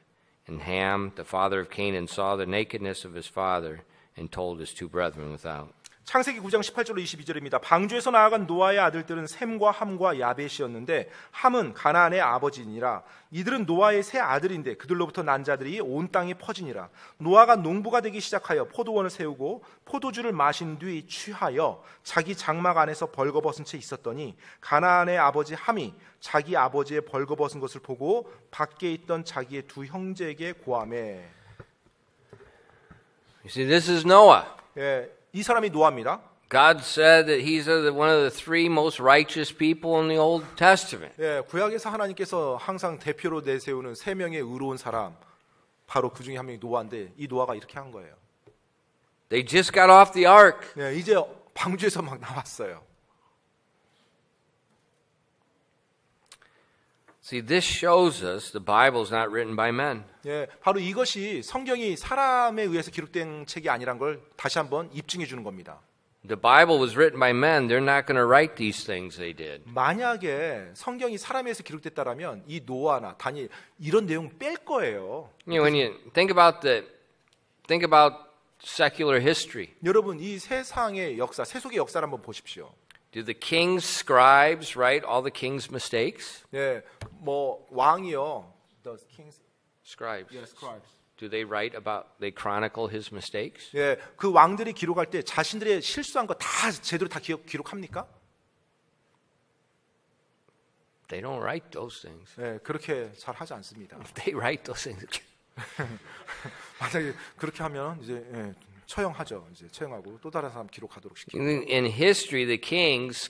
And Ham, the father of Canaan, saw the nakedness of his father, and told his two brethren without. 창세기 9장 18절로 22절입니다. 방주에서 나아간 노아의 아들들은 셈과 함과 야벳이었는데 함은 가나안의 아버지니라. 이들은 노아의 세 아들인데 그들로부터 난 자들이 온 땅에 퍼지니라. 노아가 농부가 되기 시작하여 포도원을 세우고 포도주를 마신 뒤 취하여 자기 장막 안에서 벌거벗은 채 있었더니 가나안의 아버지 함이 자기 아버지의 벌거벗은 것을 보고 밖에 있던 자기의 두 형제에게 고하매. You see, this is Noah. 예, 이 사람이 노아입니다. God said that he's one of the three most righteous people in the Old Testament. 예, 구약에서 하나님께서 항상 대표로 내세우는 세 명의 의로운 사람, 바로 그 중에 한 명이 노아인데 이 노아가 이렇게 한 거예요. They just got off the ark. 예, 이제 방주에서 막 나왔어요. See, this shows us the Bible is not written by men. 예, 바로 이것이 성경이 사람에 의해서 기록된 책이 아니란 걸 다시 한번 입증해 주는 겁니다. The Bible was written by men. They're not going to write these things they did. 만약에 성경이 사람에 의해서 기록됐다라면 이 노아나 다니엘 이런 내용 뺄 거예요. You know, when you think about secular history. 여러분 이 세상의 역사, 세속의 역사를 한번 보십시오. Do the king's scribes write all the king's mistakes? 예, 뭐 왕이요. The king's Scribes. yes, scribes. Do they they chronicle his mistakes? 예, 그 왕들이 기록할 때 자신들의 실수한 거 다 제대로 다 기록합니까? They don't write those things. 예, 그렇게 잘 하지 않습니다. If they write those things, 만약에 그렇게 하면 이제 예, 처형하죠. 이제 처형하고 또 다른 사람 기록하도록 시키고. in history, the kings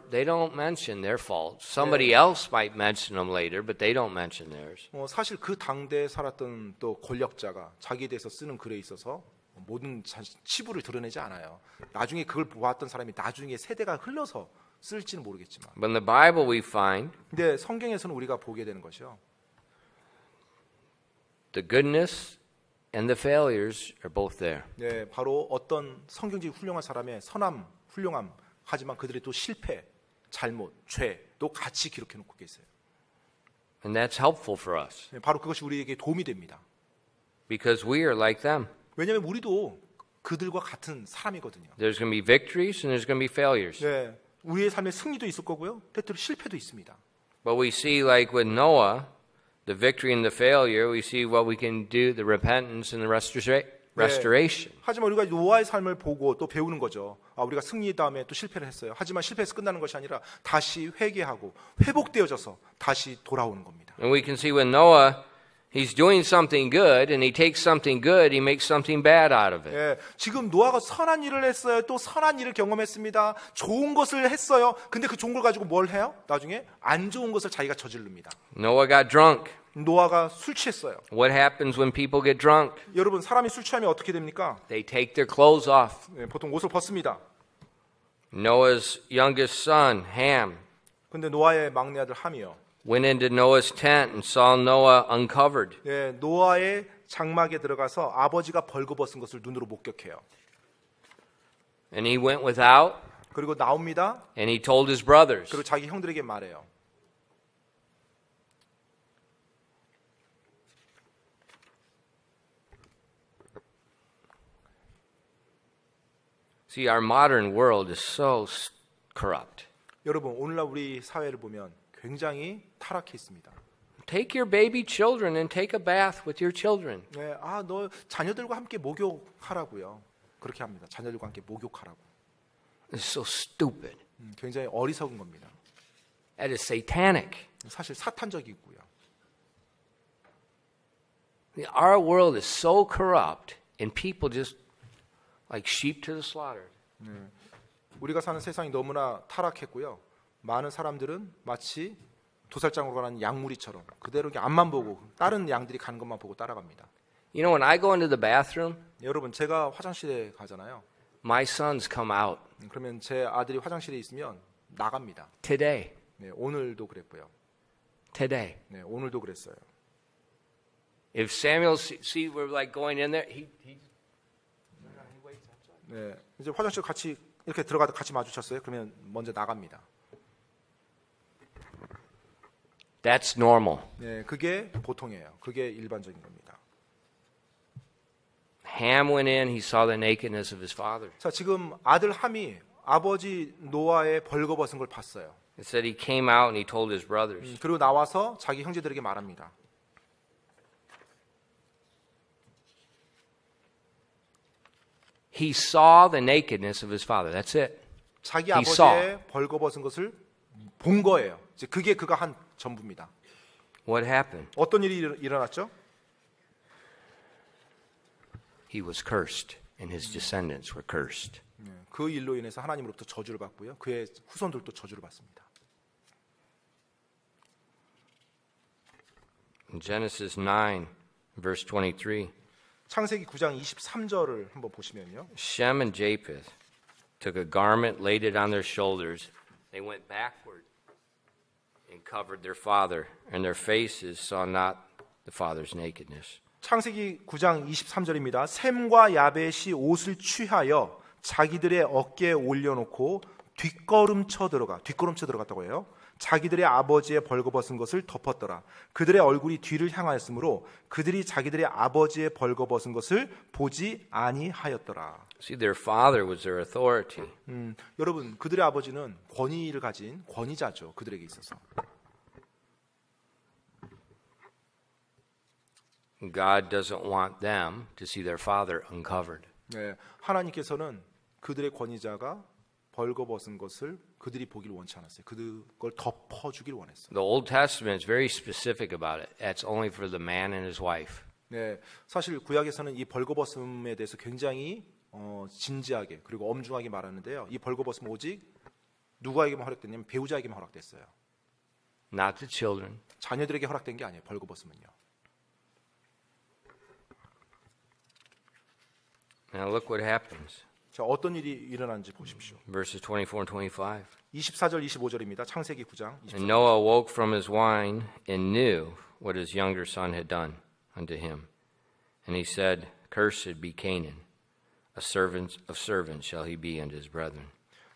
they don't mention their faults. Somebody else might mention them later, but they don't mention theirs. 사실 그 당대에 살았던 또 권력자가 자기에 대해서 쓰는 글에 있어서 모든 치부를 드러내지 않아요. 나중에 그걸 보았던 사람이 나중에 세대가 흘러서 쓸지는 모르겠지만. But in the Bible we find 근데 성경에서는 우리가 보게 되는 것이요. the goodness and the failures are both there. 네, 바로 어떤 성경적인 훌륭한 사람의 선함, 훌륭함, 하지만 그들의 또 실패, 잘못, 죄도 같이 기록해 놓고 계세요. And that's helpful for us 네, 바로 그것이 우리에게 도움이 됩니다. because we are like them. 왜냐하면 우리도 그들과 같은 사람이거든요. There's going to be victories and there's going to be failures. 네, 우리의 삶에 승리도 있을 거고요, 때때로 실패도 있습니다. But we see, like with Noah, the victory and the failure, we see what we can do, the repentance and the restoration. 네, 하지만 우리가 노아의 삶을 보고 또 배우는 거죠. 우리가 승리 다음에 또 실패를 했어요. 하지만 실패해서 끝나는 것이 아니라 다시 회개하고 회복되어져서 다시 돌아오는 겁니다. And we can see when Noah, he's doing something good and he takes something good, he makes something bad out of it. 예, 지금 노아가 선한 일을 했어요. 또 선한 일을 경험했습니다. 좋은 것을 했어요. 근데 그 좋은 걸 가지고 뭘 해요? 나중에 안 좋은 것을 자기가 저지릅니다. Noah got drunk. 노아가 술 취했어요. What happens when people get drunk? 여러분 사람이 술 취하면 어떻게 됩니까? They take their clothes off. 예, 보통 옷을 벗습니다. Noah's youngest son, Ham, 근데 노아의 막내 아들 함이요. went into Noah's tent and saw Noah uncovered. 예, 노아의 장막에 들어가서 아버지가 벌거벗은 것을 눈으로 목격해요. And he went without 그리고 나옵니다. and he told his brothers. 그리고 자기 형들에게 말해요. See, our modern world is so corrupt. 여러분 오늘날 우리 사회를 보면 굉장히 타락해 있습니다. Take your baby children and take a bath with your children. 네, 너 자녀들과 함께 목욕하라고요. 그렇게 합니다. 자녀들과 함께 목욕하라고. It's so stupid. 굉장히 어리석은 겁니다. That is satanic. 사실 사탄적이고요. Our world is so corrupt and people just like sheep to the slaughter. 우리가 사는 세상이 너무나 타락했고요. 많은 사람들은 마치 도살장으로 가는 양무리처럼 그대로 그냥 앞만 보고 다른 양들이 가는 것만 보고 따라갑니다. You know, when I go into the bathroom, 여러분 제가 화장실에 가잖아요. my sons come out. 그러면 제 아들이 화장실에 있으면 나갑니다. Today. 네, 오늘도 그랬고요. Today. 네, 오늘도 그랬어요. If Samuel see we're like going in there, he 네, 이제 화장실 같이 이렇게 들어가다 같이 마주쳤어요. 그러면 먼저 나갑니다. that's normal. 네, 그게 보통이에요. 그게 일반적인 겁니다. Ham went in, he saw the nakedness of his father. 자, 지금 아들 함이 아버지 노아의 벌거벗은 걸 봤어요. It said he came out and he told his brothers. 그리고 나와서 자기 형제들에게 말합니다. He saw the nakedness of his father. That's it. 자기 He 아버지의 벌거벗은 것을 본 거예요. 이제 그게 그가 한 전부입니다. What happened? 어떤 일이 일어났죠? He was cursed, and his descendants were cursed. 그 일로 인해서 하나님으로부터 저주를 받고요. 그의 후손들도 저주를 받습니다. In Genesis 9, verse 23, 창세기 9장 23절을 한번 보시면요. Shem and Japheth took a garment, laid it on their shoulders. They went backward and covered their father, and their faces saw not the father's nakedness. 창세기 9장 23절입니다. 셈과 야벳이 옷을 취하여 자기들의 어깨에 올려놓고 뒷걸음쳐 들어갔다고 해요. 자기들의 아버지의 벌거벗은 것을 덮었더라. 그들의 얼굴이 뒤를 향하였으므로 그들이 자기들의 아버지의 벌거벗은 것을 보지 아니하였더라. See, their father was their authority. 여러분, 그들의 아버지는 권위를 가진 권위자죠. 그들에게 있어서. God doesn't want them to see their father uncovered. 네, 하나님께서는 그들의 권위자가 벌거벗은 것을 그들이 보기를 원치 않았어요. 그걸 덮어주길 원했어요. The Old Testament is very specific about it. That's only for the man and his wife. 네, 사실 구약에서는 이 벌거벗음에 대해서 굉장히 진지하게 그리고 엄중하게 말하는데요. 이 벌거벗음 오직 누구에게만 허락됐냐면 배우자에게만 허락됐어요. Not the children. 자녀들에게 허락된 게 아니에요. 벌거벗음은요. Now look what happens. 자, 어떤 일이 일어나는지 보십시오. Verses 24 and 25. 24절 25절입니다. 창세기 9장 24절. And Noah woke from his wine and knew what his younger son had done unto him. And he said, Cursed be Canaan, a servant of servants shall he be unto his brethren.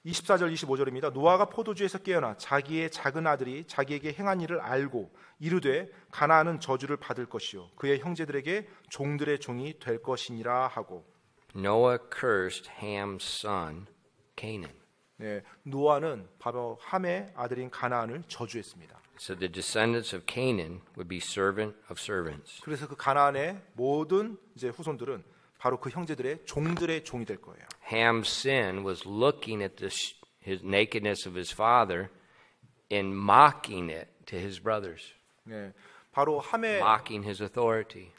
24절 25절입니다. 노아가 포도주에서 깨어나 자기의 작은 아들이 자기에게 행한 일을 알고 이르되 가나안은 저주를 받을 것이요 그의 형제들에게 종들의 종이 될 것이니라 하고. Noah cursed Ham's son, Canaan. 네, 노아는 바로 함의 아들인 가나안을 저주했습니다. So the descendants of Canaan would be servant of servants. 그래서 그 가나안의 모든 이제 후손들은 바로 그 형제들의 종들의 종이 될 거예요. Ham's sin was looking at his nakedness of his father and mocking it to his brothers. 네, 바로 mocking his authority.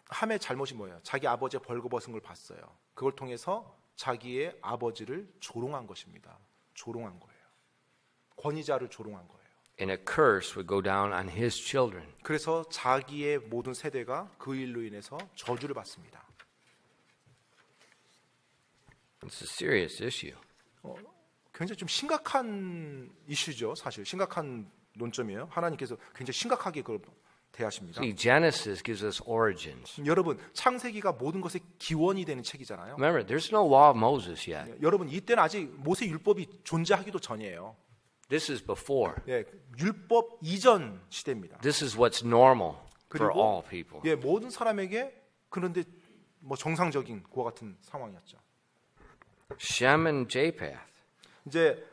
함의 잘못이 뭐예요? 자기 아버지의 벌거벗은 걸 봤어요. 그걸 통해서 자기의 아버지를 조롱한 것입니다. 조롱한 거예요. 권위자를 조롱한 거예요. And a curse would go down on his children. 그래서 자기의 모든 세대가 그 일로 인해서 저주를 받습니다. It's a serious issue. 굉장히 좀 심각한 이슈죠. 사실 심각한 논점이에요. 하나님께서 굉장히 심각하게 그걸 대하십니다. See, Genesis gives us origins. 여러분, 창세기가 모든 것의 기원이 되는 책이잖아요. Remember, there's no law of Moses yet. 여러분, 이때는 아직 모세 율법이 존재하기도 전이에요. This is before. 예, 율법 이전 시대입니다. This is what's normal for 그리고 all people. 예, 모든 사람에게 그런데 뭐 정상적인 그와 같은 상황이었죠. Shem and Japheth. 이제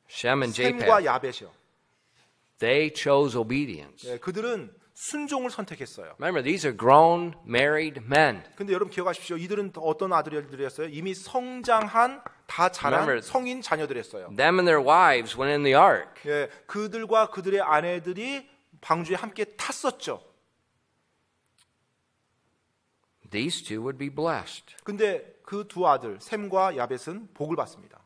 Shem and 셈과 Japheth. 야벳이요. They chose obedience. 예, 그들은 순종을 선택했어요. Remember, these are grown, married men. 근데 여러분 기억하십시오. 이들은 어떤 아들들이었어요? 이미 성장한 다 자란 Remember, 성인 자녀들이었어요. Them and their wives went in the ark. 예, 그들과 그들의 아내들이 방주에 함께 탔었죠. these two would be blessed. 근데 그 두 아들 셈과 야벳은 복을 받습니다.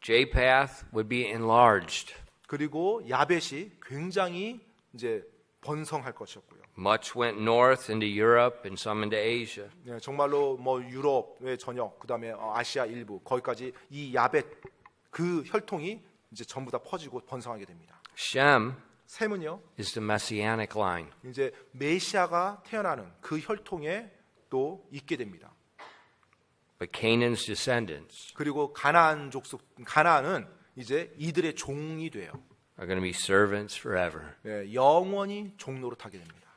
Japheth would be enlarged. 그리고 야벳이 굉장히 이제 번성할 것이었고요. Much went north into Europe and some into Asia. 네, 정말로 뭐 유럽의 전역, 그다음에 아시아 일부 거기까지 이 야벳 그 혈통이 이제 전부 다 퍼지고 번성하게 됩니다. Shem 셈은요, is the messianic line. 이제 메시아가 태어나는 그 혈통에 또 있게 됩니다. But Canaan's descendants 그리고 가나안은 이제 이들의 종이 돼요. are going to be servants forever. 네, 영원히 종로로 타게 됩니다.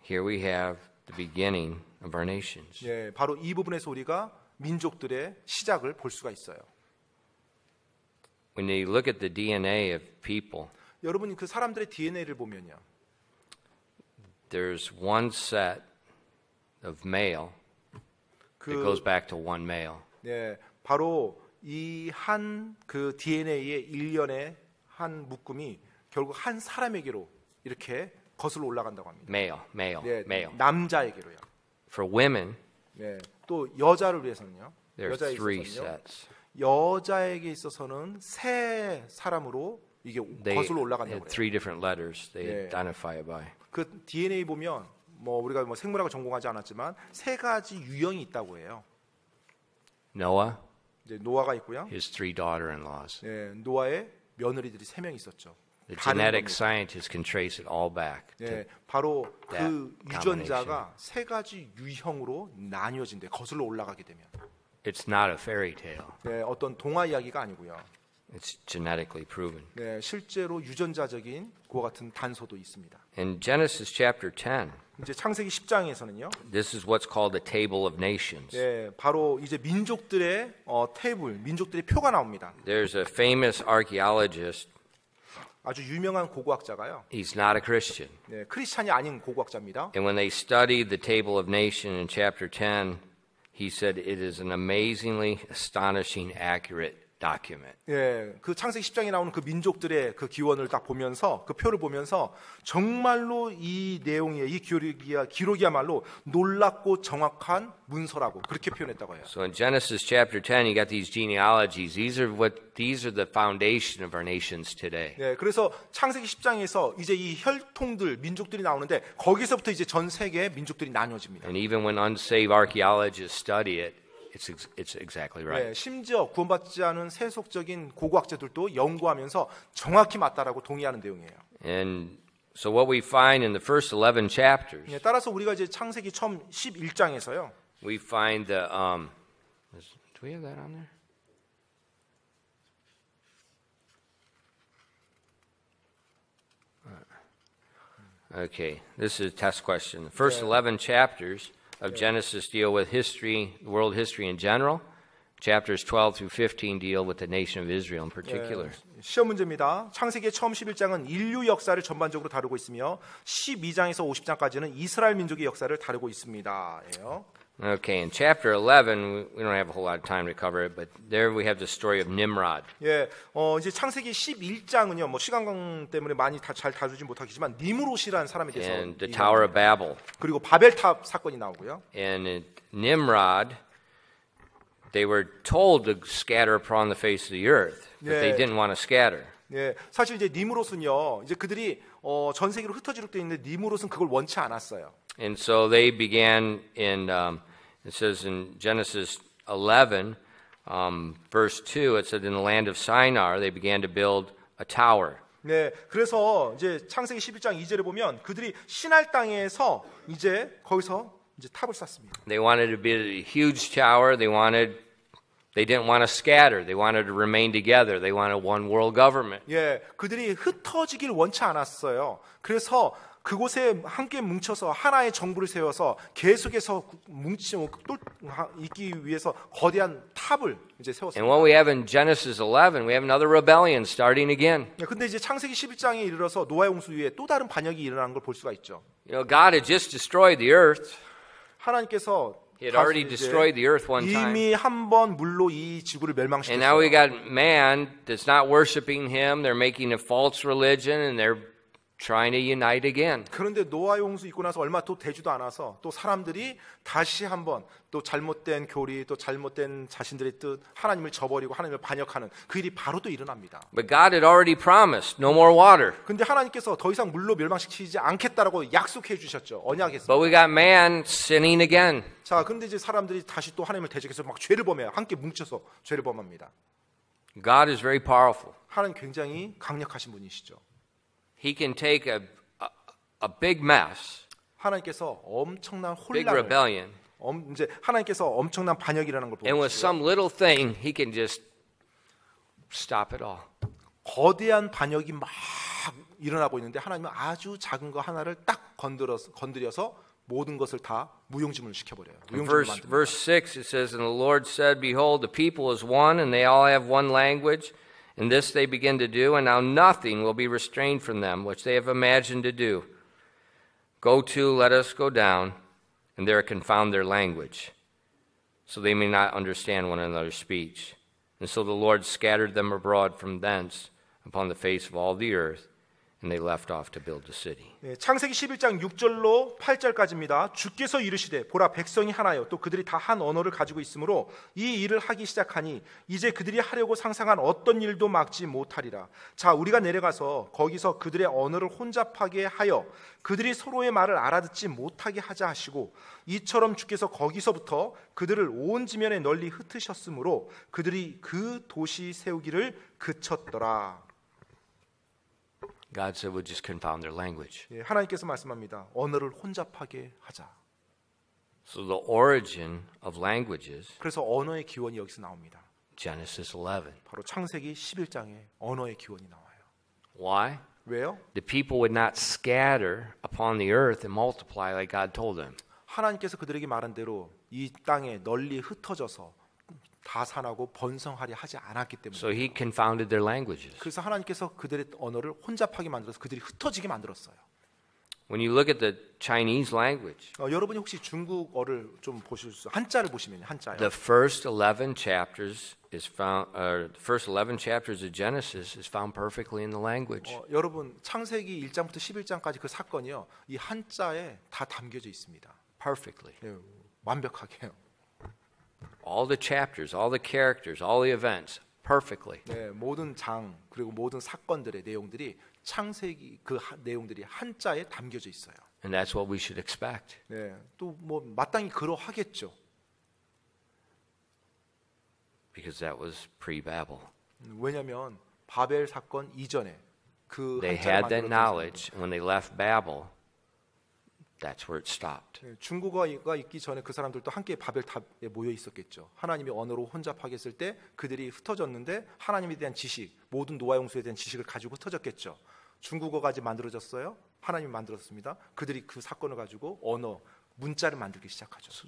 Here we have the beginning of our nations. 네, 바로 이 부분에서 우리가 민족들의 시작을 볼 수가 있어요. When you look at the DNA of people, 여러분이 그 사람들의 DNA를 보면요, there's one set of male that goes back to one male. 네, 바로 이 한 그 DNA의 일련의 한 묶음이 결국 한 사람에게로 이렇게 거슬러 올라간다고 합니다. Male. 남자에게로요. For women, 네, 또 여자를 위해서는요. there's 여자에 three 있어서는요. sets. 여자에게 있어서는 세 사람으로 이게 They 거슬러 올라간다고 had 해요. three different letters they Yeah. identify it by. 그 DNA 보면 뭐 우리가 뭐 생물학을 전공하지 않았지만 세 가지 유형이 있다고 해요. Noah, 이제 노아가 있고요. his three daughter-in-laws. 네, 노아의 며느리들이 세 명 있었죠. The 다른 genetic 겁니다. scientists can trace it all back. 네, 바로 그 that 유전자가 세 가지 유형으로 나뉘어진대. 거슬러 올라가게 되면. It's not a fairy tale. 네, 어떤 동화 이야기가 아니고요. It's genetically proven. 네, 실제로 유전자적인 그와 같은 단서도 있습니다. In Genesis chapter 10, 이제 창세기 10장에서는요. this is what's called the table of nations. 네, 바로 이제 민족들의 테이블, 민족들의 표가 나옵니다. There's a famous archaeologist. 아주 유명한 고고학자가요. He's not a Christian. 네, 크리스찬이 아닌 고고학자입니다. And when they studied the table of nations in chapter 10, he said it is an amazingly astonishing accurate document. 예, 그 창세기 10장에 나오는 그 민족들의 그 기원을 딱 보면서 그 표를 보면서 정말로 이 내용이 이 기록이야말로 놀랍고 정확한 문서라고 그렇게 표현했다고 해요. So in Genesis chapter 10, you got these genealogies. These are the foundation of our nations today. 예, 그래서 창세기 10장에서 이제 이 혈통들 민족들이 나오는데 거기서부터 이제 전 세계의 민족들이 나뉘어집니다. And even when unsaved archaeologists study it, it's exactly right. 예, 심지어 구원받지 않은 세속적인 고고학자들도 연구하면서 정확히 맞다라고 동의하는 내용이에요. And so what we find in the first 11 chapters, 예, 따라서 우리가 이제 창세기 처음 11장에서요. we find the do we have that on there? Okay, this is a test question. The first 11 chapters of Genesis deal with history, world history in general. Chapters 12 through 15 deal with the nation of Israel in particular. 시험 문제입니다. 창세기의 처음 11장은 인류 역사를 전반적으로 다루고 있으며 12장에서 50장까지는 이스라엘 민족의 역사를 다루고 있습니다. 예요. Okay, in chapter 11, we don't have a whole lot of time to cover it, but there we have the story of Nimrod. 예, 이제 창세기 11장은요, 뭐 시간 때문에 많이 잘 다루지 못하겠지만 니므롯이라는 사람에 대해서 And the Tower of Babel. 그리고 바벨탑 사건이 나오고요. And Nimrod, they were told to scatter upon the face of the earth, but they didn't want to scatter. 예, 사실 이제 니므롯은요, 이제 그들이 전 세계로 흩어지게 돼 있는데 니므롯은 그걸 원치 않았어요. And so they began in, it says in Genesis 11, verse 2, it said in the land of Shinar, they began to build a tower. 네, 그래서 이제 창세기 11장 2절에 보면 그들이 시날 땅에서 이제 거기서 이제 탑을 쌓습니다. They wanted to build a huge tower. They didn't want to scatter. They wanted to remain together. They wanted one world government. 예, 그들이 흩어지길 원치 않았어요. 그래서 그곳에 함께 뭉쳐서 하나의 정부를 세워서 계속해서 있기 위해서 거대한 탑을 이제 And 세웠습니다. what we have in Genesis 11, we have another rebellion starting again. 근데 이제 창세기 11장에 이르러서 노아의 홍수 이후에 또 다른 반역이 일어나는 걸 볼 수가 있죠. You know, God had just destroyed the earth. 하나님께서 He had already destroyed the earth one time. 이미 한 번 물로 이 지구를 And now we 멸망시켰어요. got man that's not worshiping him. They're making a false religion and they're trying to unite again. 그런데 노아의 홍수 있고 나서 얼마 또 되지도 않아서 또 사람들이 다시 한번 또 잘못된 교리, 또 잘못된 자신들의 뜻, 하나님을 저버리고 하나님을 반역하는 그 일이 바로 또 일어납니다. But God had already promised no more water. 근데 하나님께서 더 이상 물로 멸망시키지 않겠다라고 약속해 주셨죠. 언약했습니다. But we got man sinning again. 자, 근데 이제 사람들이 다시 또 하나님을 대적해서 막 죄를 범해요. 함께 뭉쳐서 죄를 범합니다. God is very powerful. 하나님 굉장히 강력하신 분이시죠. He can take a big mess, 하나님께서 엄청난 big 혼란을 rebellion, 이제 하나님께서 엄청난 반역이라는 걸 and with 보시고요. some little thing, he can just stop it all. 거대한 반역이 막 일어나고 있는데 하나님은 아주 작은 거 하나를 딱 건드려서 모든 것을 다 무용지물을 시켜버려요. In 무용지물을 verse 만듭니다. 6, it says, And the Lord said, Behold, the people is one, and they all have one language. And this they begin to do, and now nothing will be restrained from them, which they have imagined to do. Go to, let us go down, and there confound their language, so they may not understand one another's speech. And so the Lord scattered them abroad from thence upon the face of all the earth, and they left off to build the city. 네, 창세기 11장 6절로 8절까지입니다. 주께서 이르시되 보라 백성이 하나요 또 그들이 다 한 언어를 가지고 있으므로 이 일을 하기 시작하니 이제 그들이 하려고 상상한 어떤 일도 막지 못하리라. 자 우리가 내려가서 거기서 그들의 언어를 혼잡하게 하여 그들이 서로의 말을 알아듣지 못하게 하자 하시고 이처럼 주께서 거기서부터 그들을 온 지면에 널리 흩으셨으므로 그들이 그 도시 세우기를 그쳤더라. God said, we'll just confound their language. 예, 하나님께서 말씀합니다. 언어를 혼잡하게 하자. So the origin of languages, 그래서 언어의 기원이 여기서 나옵니다. Genesis 11. 바로 창세기 11장에 언어의 기원이 나와요. Why? 왜요? The people would not scatter upon the earth and multiply like God told them. 하나님께서 그들에게 말한 대로 이 땅에 널리 흩어져서 다산하고 번성하려 하지 않았기 때문에. So he confounded their languages. 그래서 하나님께서 그들의 언어를 혼잡하게 만들어서 그들이 흩어지게 만들었어요. When you look at the Chinese language, 여러분이 혹시 중국어를 좀 보실 수 한자를 보시면요. 한자요. the first 11 chapters is found the first 11 chapters of Genesis is found perfectly in the language. 여러분 창세기 1장부터 11장까지 그 사건이요. 이 한자에 다 담겨져 있습니다. Perfectly. 예, 완벽하게요. All the chapters, all the characters, all the events perfectly. 네, 모든 장 그리고 모든 사건들의 내용들이 창세기 그 내용들이 한자에 담겨져 있어요. And that's what we should expect. 네, 또 뭐 마땅히 그러하겠죠. Because that was pre-Babel. 왜냐하면 바벨 사건 이전에 그 They 한자를 had that 만들었던 knowledge. When they left Babel, that's where it stopped. 사람들. 중국어가 있기 전에 그 사람들도 함께 바벨탑에 모여 있었겠죠. 하나님이 언어로 혼잡하게 했을 때 그들이 흩어졌는데 하나님에 대한 지식, 모든 노아 용수에 대한 지식을 가지고 흩어졌겠죠. 중국어까지 만들어졌어요. 하나님이 만들었습니다. 그들이 그 사건을 가지고 언어, 문자를 만들기 시작하죠.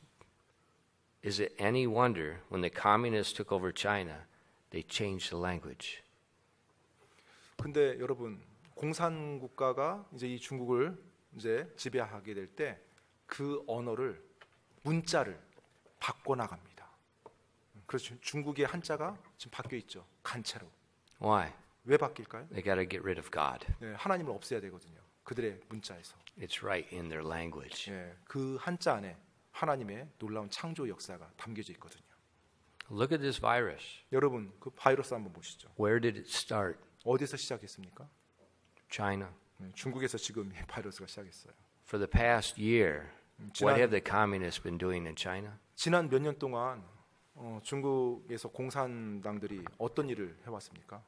Is it any wonder when the communists took over China, they changed the language? 근데 여러분, 공산 국가가 이제 이 중국을 이제 지배하게 될 때 그 언어를 문자를 바꿔 나갑니다. 그래서 중국의 한자가 지금 바뀌어 있죠. 간체로. Why? 왜 바뀔까요? They got to get rid of God. 네, 하나님을 없애야 되거든요. 그들의 문자에서. It's right in their language. 예, 그 한자 안에 하나님의 놀라운 창조 역사가 담겨져 있거든요. Look at this virus. 여러분, 그 바이러스 한번 보시죠. Where did it start? 어디서 시작했습니까? China. 네, 중국에서 지금 이 바이러스가 시작했어요. For the past year, 지난- what have the communists been doing in China? 지난 몇 년 동안 중국에서 공산당들이 어떤 일을 해왔습니까?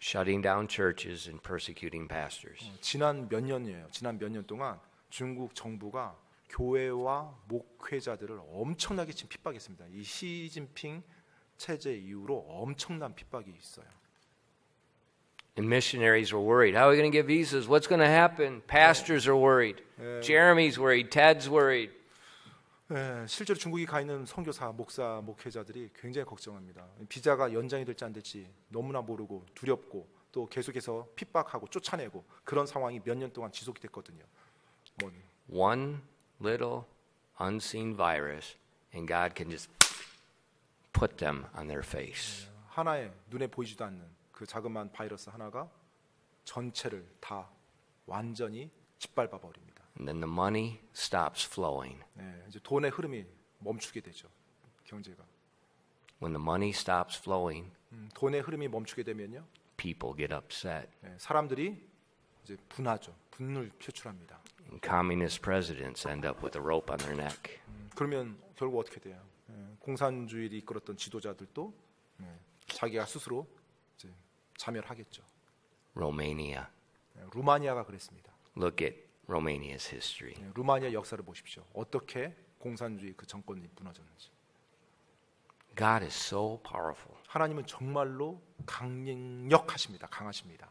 Shutting down churches and persecuting pastors. 지난 몇 년이에요. 지난 몇 년 동안 중국 정부가 교회와 목회자들을 엄청나게 지금 핍박했습니다. 이 시진핑 체제 이후로 엄청난 핍박이 있어요. And missionaries were worried. How are we going to get visas? What's going to happen? Pastors are worried. Jeremy's worried. Ted's worried. 네, 실제로 중국에 가 있는 선교사, 목사, 목회자들이 굉장히 걱정합니다. 비자가 연장이 될지 안 될지 너무나 모르고 두렵고 또 계속해서 핍박하고 쫓아내고 그런 상황이 몇 년 동안 지속이 됐거든요. 뭐, One little unseen virus, and God can just put them on their face. 하나의 눈에 보이지도 않는 그 자그마한 바이러스 하나가 전체를 다 완전히 짓밟아 버립니다. And then the money stops flowing. 네, 이제 돈의 흐름이 멈추게 되죠. 경제가. When the money stops flowing, 돈의 흐름이 멈추게 되면요. people get upset. 네, 사람들이 이제 분하죠. 분노를 표출합니다. And communist presidents end up with a rope on their neck. 그러면 결국 어떻게 돼요? 공산주의를 이끌었던 지도자들도 자기가 스스로 이제 자멸하겠죠. Romania. 루마니아가 그랬습니다. Look at Romania's history. 루마니아 역사를 보십시오. 어떻게 공산주의 그 정권이 무너졌는지. God is so powerful. 하나님은 정말로 강력하십니다. 강하십니다.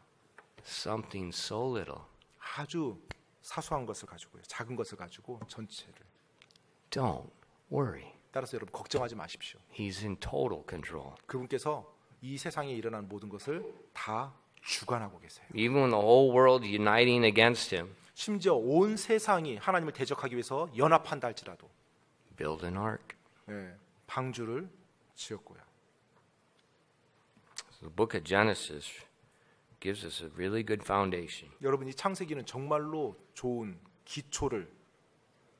Something so little. 아주 사소한 것을 가지고요. 작은 것을 가지고 전체를. Don't worry. 따라서 여러분 걱정하지 마십시오. He's in total control. 그분께서 이 세상에 일어난 모든 것을 다 주관하고 계세요. Even when the whole world uniting against him, 심지어 온 세상이 하나님을 대적하기 위해서 연합한다 할지라도 build an ark. 방주를 지었고요. So the book of Genesis gives us a really good foundation. 여러분 이 창세기는 정말로 좋은 기초를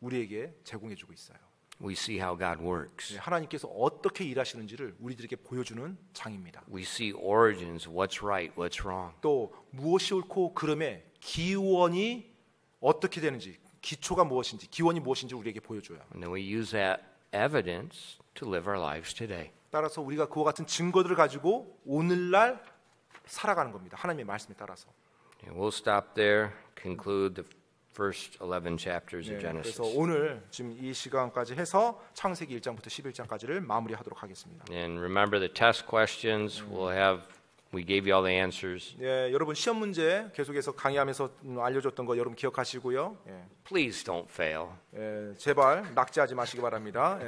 우리에게 제공해주고 있어요. We see how God works. 하나님께서 어떻게 일하시는지를 우리들에게 보여주는 장입니다. We see origins, what's right, what's wrong. 또 무엇이 옳고 그름의 기원이 어떻게 되는지, 기초가 무엇인지, 기원이 무엇인지 우리에게 보여줘요. And then we use that evidence to live our lives today. 따라서 우리가 그와 같은 증거들을 가지고 오늘날 살아가는 겁니다. 하나님의 말씀에 따라서. And we'll stop there, conclude the first 11 chapters of Genesis. 그래서 오늘 지금 이 시간까지 해서 창세기 1장부터 11장까지를 마무리하도록 하겠습니다. And remember the test questions. We gave you all the answers. 예, 여러분 시험 문제 계속해서 강의하면서 알려줬던 거 여러분 기억하시고요. 예, Please don't fail. 예, 제발 낙제하지 마시기 바랍니다.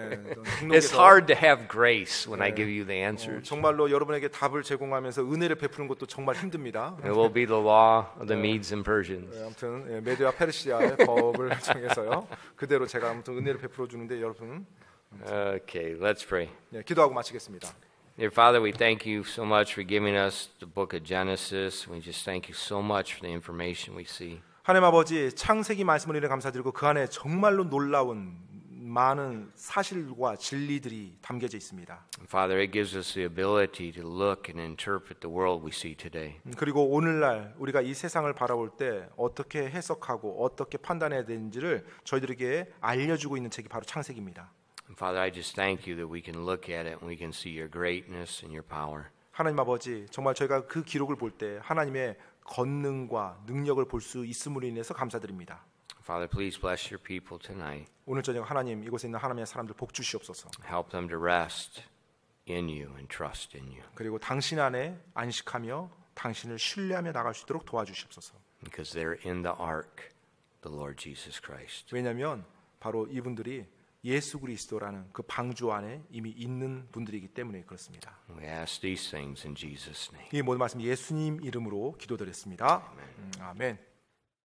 It's hard to have grace when I give you the answers. 정말로 여러분에게 답을 제공하면서 은혜를 베푸는 것도 정말 힘듭니다. It will be the law of the Medes and Persians. 아무튼 메드와 페르시아의 법을 정해서요. 그대로 제가 아무튼 은혜를 베풀어 주는데 여러분 Okay, let's pray. 기도하고 마치겠습니다. Dear Father, we thank you so much for giving us the book of Genesis. We just thank you so much for the information we see. 하나님 아버지 창세기 말씀을 인해 감사드리고 그 안에 정말로 놀라운 많은 사실과 진리들이 담겨져 있습니다. Father, it gives us the ability to look and interpret the world we see today. 그리고 오늘날 우리가 이 세상을 바라볼 때 어떻게 해석하고 어떻게 판단해야 되는지를 저희들에게 알려주고 있는 책이 바로 창세기입니다. Father, I just thank you that we can look at it and we can see your greatness and your power. 하나님 아버지 정말 저희가 그 기록을 볼 때 하나님의 권능과 능력을 볼 수 있음으로 인해서 감사드립니다. Father, please bless your people tonight. 오늘 저녁 하나님 이곳에 있는 하나님의 사람들 복 주시옵소서. Help them to rest in you and trust in you. 그리고 당신 안에 안식하며 당신을 신뢰하며 나갈 수 있도록 도와주시옵소서. Because they're in the ark, the Lord Jesus Christ. 왜냐하면 바로 이분들이 예수 그리스도라는 그 방주 안에 이미 있는 분들이기 때문에 그렇습니다. We ask these things in Jesus' name. 이 모든 말씀 예수님 이름으로 기도드렸습니다. 아멘.